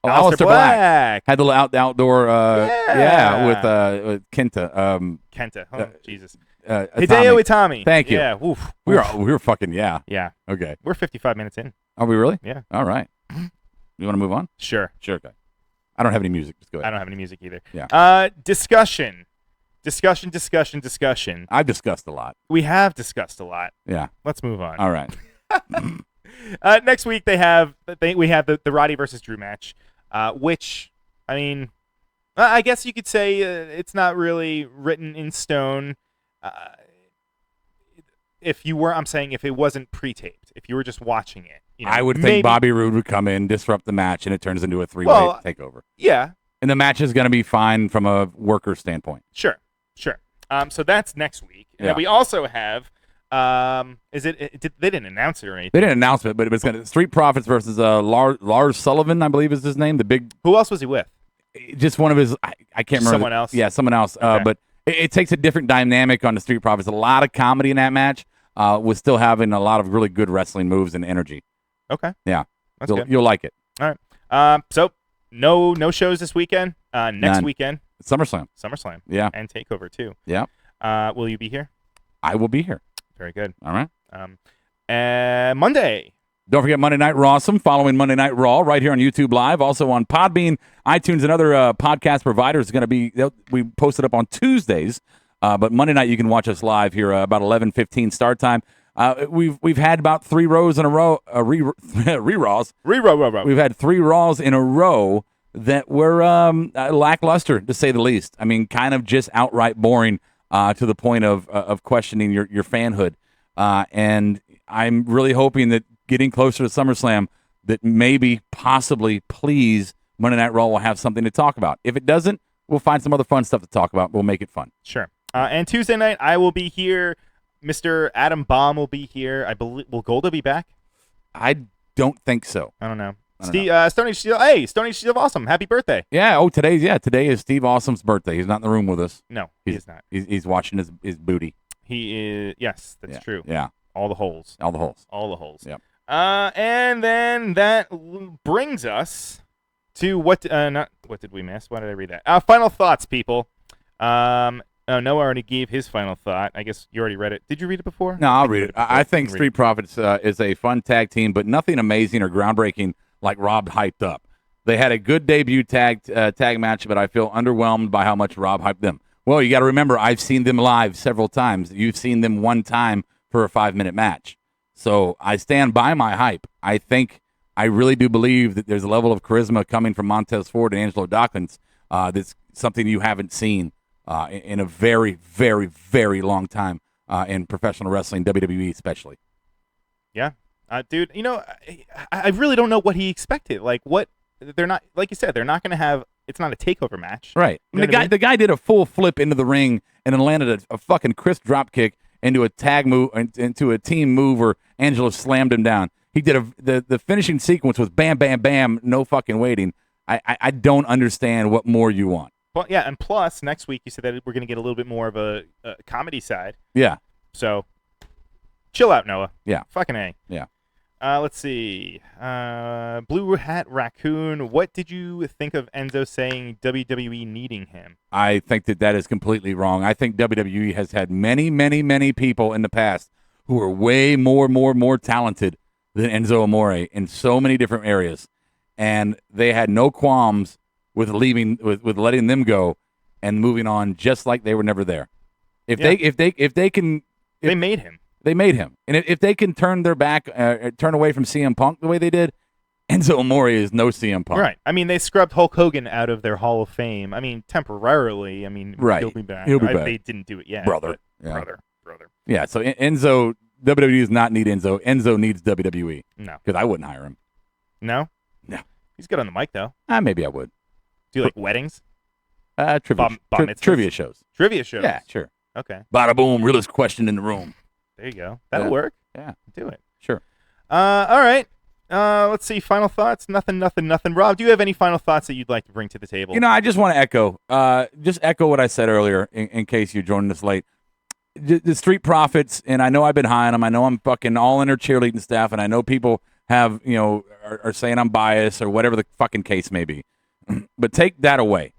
Oh, Aleister Black had the outdoor with Kenta. Kenta. Oh, Jesus. Hideo Itami. Thank you. Yeah. Oof. We were fucking yeah. Okay. We're 55 minutes in. Are we really? Yeah. All right. You want to move on? Sure. Okay. I don't have any music. Just go ahead. I don't have any music either. Yeah. Discussion. I've discussed a lot. We have discussed a lot. Yeah. Let's move on. All right. Next week we have the Roddy versus Drew match, which I mean, I guess you could say it's not really written in stone. I'm saying if it wasn't pre-taped, if you were just watching it, I would maybe, think Bobby Roode would come in, disrupt the match, and it turns into a three-way takeover. Yeah. And the match is going to be fine from a worker standpoint. Sure. So that's next week. And then we also have, they didn't announce it or anything. They didn't announce it, but it was going to Street Profits versus Lars Sullivan, I believe is his name. The big. Who else was he with? Just one of his. I can't remember. Someone else. Yeah, someone else. Okay. But it takes a different dynamic on the Street Profits. A lot of comedy in that match. With still having a lot of really good wrestling moves and energy. Okay. Yeah. That's good. You'll like it. All right. So no shows this weekend. Next None. weekend. SummerSlam. Yeah. And TakeOver too. Yeah. Will you be here? I will be here. Very good. All right. Monday. Don't forget Monday Night Rawsome following Monday Night Raw right here on YouTube Live. Also on Podbean, iTunes, and other podcast providers. Is going to be. We post it up on Tuesdays. But Monday night you can watch us live here about 11:15 start time. We've had about 3 rows in a row, re-raws. We've had 3 Raws in a row that were lackluster, to say the least. I mean, kind of just outright boring to the point of questioning your fanhood. And I'm really hoping that getting closer to SummerSlam, that maybe, possibly, please, Monday Night Raw will have something to talk about. If it doesn't, we'll find some other fun stuff to talk about. We'll make it fun. Sure. And Tuesday night, I will be here. Mr. Adam Baum will be here. I believe. Will Golda be back? I don't think so. I don't know. Stony Steel. Hey, Stony Steel Awesome. Happy birthday. Yeah. Oh, today is Steve Awesome's birthday. He's not in the room with us. No, he's not. He's watching his booty. He is. Yes, that's true. Yeah. All the holes. Yep. And then that brings us to what did we miss? Why did I read that? Final thoughts, people. Noah already gave his final thought. I guess you already read it. Did you read it before? No, I'll read it. I think Street Profits is a fun tag team, but nothing amazing or groundbreaking like Rob hyped up. They had a good debut tag match, but I feel underwhelmed by how much Rob hyped them. Well, you got to remember, I've seen them live several times. You've seen them one time for a 5-minute match. So I stand by my hype. I really do believe that there's a level of charisma coming from Montez Ford and Angelo Dawkins that's something you haven't seen in a very, very, very long time in professional wrestling, WWE especially. Yeah. Dude, I really don't know what he expected. Like, they're not, like you said, they're not going to have, it's not a takeover match. Right. The guy did a full flip into the ring and then landed a fucking crisp drop kick into a tag move, into a team move where Angelo slammed him down. He did the finishing sequence was bam, bam, bam, no fucking waiting. I don't understand what more you want. Well, yeah, and plus, next week you said that we're going to get a little bit more of a comedy side. Yeah. So, chill out, Noah. Yeah. Fucking A. Yeah. Let's see. Blue Hat Raccoon, what did you think of Enzo saying WWE needing him? I think that is completely wrong. I think WWE has had many, many, many people in the past who are way more talented than Enzo Amore in so many different areas. And they had no qualms with letting them go and moving on just like they were never there. They made him. They made him. And if they can turn their back, turn away from CM Punk the way they did, Enzo Amore is no CM Punk. Right. I mean, they scrubbed Hulk Hogan out of their Hall of Fame. I mean, temporarily. I mean, right. He'll be back. Back. They didn't do it yet. Brother. Brother. Yeah, so Enzo, WWE does not need Enzo. Enzo needs WWE. No. Because I wouldn't hire him. No? No. He's good on the mic, though. Maybe I would. Do you like weddings? Trivia shows. Trivia shows? Yeah, sure. Okay. Bada boom, realest question in the room. There you go. That'll work. Yeah. Do it. Sure. All right. Let's see. Final thoughts? Nothing. Rob, do you have any final thoughts that you'd like to bring to the table? I just want to echo what I said earlier in case you're joining us late. The Street Profits, and I know I've been high on them. I know I'm fucking all in their cheerleading staff, and I know people have, are saying I'm biased or whatever the fucking case may be. But take that away.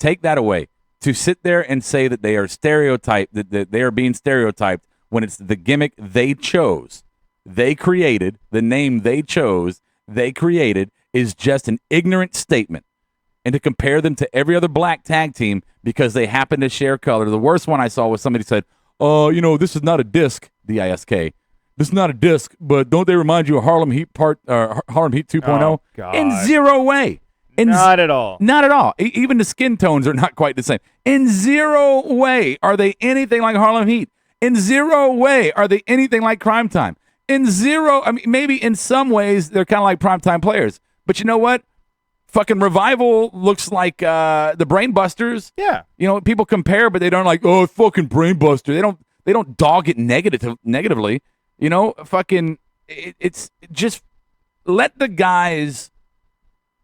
To sit there and say that they are stereotyped, that they are being stereotyped when it's the gimmick they chose, they created, the name they chose, they created, is just an ignorant statement. And to compare them to every other black tag team because they happen to share color. The worst one I saw was somebody said, this is not a disc, D-I-S-K. This is not a disc, but don't they remind you of Harlem Heat 2.0? Oh, God. In zero way. Not at all. Not at all. Even the skin tones are not quite the same. In zero way are they anything like Harlem Heat. In zero way are they anything like Crime Time. in zero. I mean, maybe in some ways they're kind of like primetime players. But you know what? Fucking Revival looks like the Brainbusters. Yeah. You know, people compare, but they don't like, oh, fucking Brainbuster. They don't dog it negatively. You know, fucking, it's just let the guys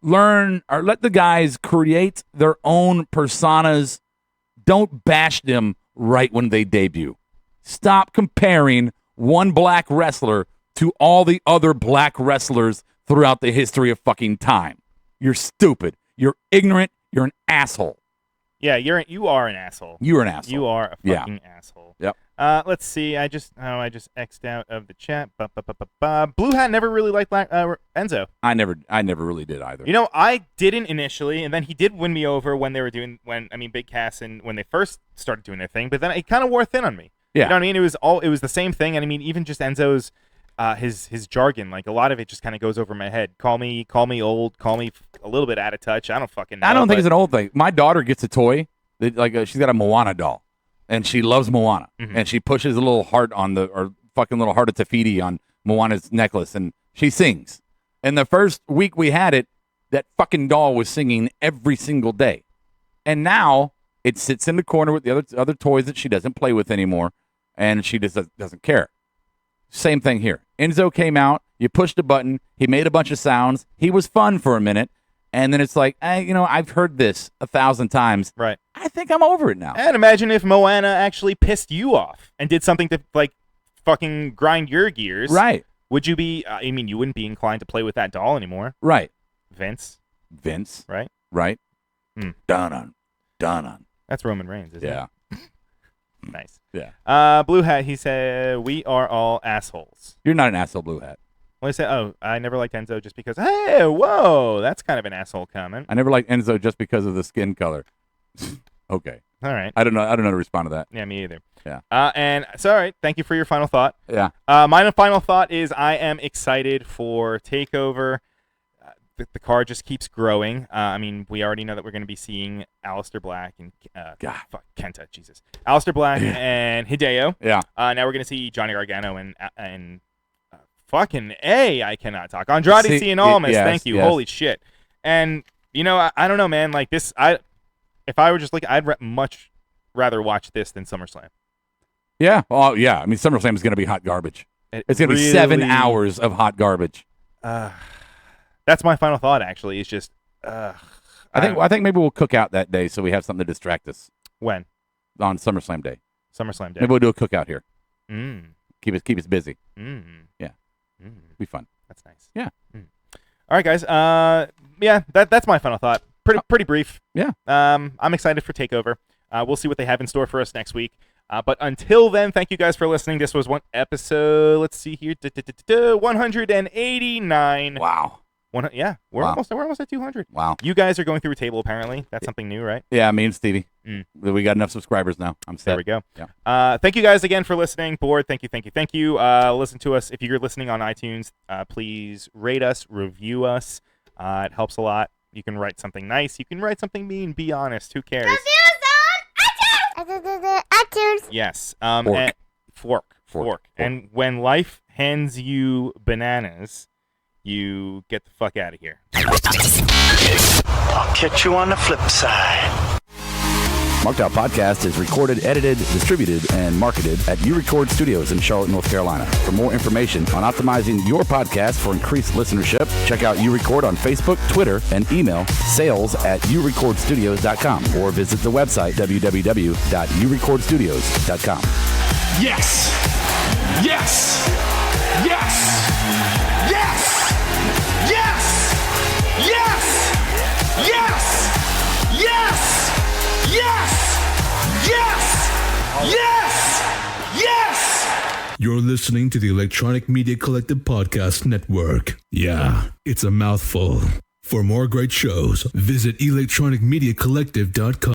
learn or let the guys create their own personas. Don't bash them right when they debut. Stop comparing one black wrestler to all the other black wrestlers throughout the history of fucking time. You're stupid. You're ignorant. You're an asshole. Yeah, you are an asshole. You're an asshole. You are a fucking asshole. Yep. Let's see. I just X'd out of the chat. Blue Hat never really liked Enzo. I never really did either. You know, I didn't initially, and then he did win me over when they were doing Big Cass and when they first started doing their thing. But then it kind of wore thin on me. Yeah. You know what I mean? It was the same thing, and I mean even just Enzo's his jargon, like a lot of it just kind of goes over my head. Call me old. Call me a little bit out of touch. I don't fucking know. I don't think it's an old thing. My daughter gets a toy. She's got a Moana doll, and she loves Moana, and she pushes a little heart on fucking little heart of Tafiti on Moana's necklace, and she sings. And the first week we had it, that fucking doll was singing every single day, and now it sits in the corner with the other toys that she doesn't play with anymore, and she just doesn't care. Same thing here. Enzo came out. You pushed a button. He made a bunch of sounds. He was fun for a minute. And then it's like, I've heard this 1,000 times. Right. I think I'm over it now. And imagine if Moana actually pissed you off and did something to, like, fucking grind your gears. Right. Would you be, you wouldn't be inclined to play with that doll anymore. Right. Vince. Right. Right. Dun-dun. That's Roman Reigns, isn't it? Nice. Yeah. Blue Hat, he said, we are all assholes. You're not an asshole, Blue Hat. Well, he said, I never liked Enzo just because, hey, whoa, that's kind of an asshole comment. I never liked Enzo just because of the skin color. Okay. All right. I don't know how to respond to that. Yeah, me either. Yeah. And so, all right, thank you for your final thought. Yeah. My final thought is I am excited for TakeOver. The card just keeps growing. We already know that we're going to be seeing Aleister Black and Kenta, Jesus. Aleister Black and Hideo. Yeah. Now we're going to see Johnny Gargano and fucking I cannot talk. Andrade, Cien, Almas. Yes, Thank you. yes. Holy shit. And I don't know, man. Like this, if I were just like, I'd much rather watch this than SummerSlam. Yeah. Oh, yeah. SummerSlam is going to be hot garbage. It's going to be 7 hours of hot garbage. That's my final thought. Actually, it's just. I think maybe we'll cook out that day so we have something to distract us. When? On SummerSlam Day. SummerSlam Day. Maybe we'll do a cookout here. Mm. Keep us busy. Mm. Yeah. Mm. Be fun. That's nice. Yeah. Mm. All right, guys. That's my final thought. Pretty brief. Yeah. I'm excited for TakeOver. We'll see what they have in store for us next week. But until then, thank you guys for listening. This was one episode. Let's see here. 189. Wow. We're almost at 200. Wow. You guys are going through a table apparently. That's something new, right? Yeah, me and Stevie. Mm. We got enough subscribers now. I'm set. There we go. Yeah. Thank you guys again for listening. Board, thank you. Listen to us. If you're listening on iTunes, please rate us, review us. It helps a lot. You can write something nice. You can write something mean. Be honest. Who cares? iTunes. Yes. Fork. And when life hands you bananas, you get the fuck out of here. I'll catch you on the flip side. Marked Out Podcast is recorded, edited, distributed, and marketed at U-Record Studios in Charlotte, North Carolina. For more information on optimizing your podcast for increased listenership, check out U-Record on Facebook, Twitter, and email sales@urecordstudios.com or visit the website www.urecordstudios.com. Yes! Yes! Yes! Yes! Yes! Yes! Yes! Yes! Yes! Yes! Yes! Yes! You're listening to the Electronic Media Collective Podcast Network. Yeah, it's a mouthful. For more great shows, visit electronicmediacollective.com.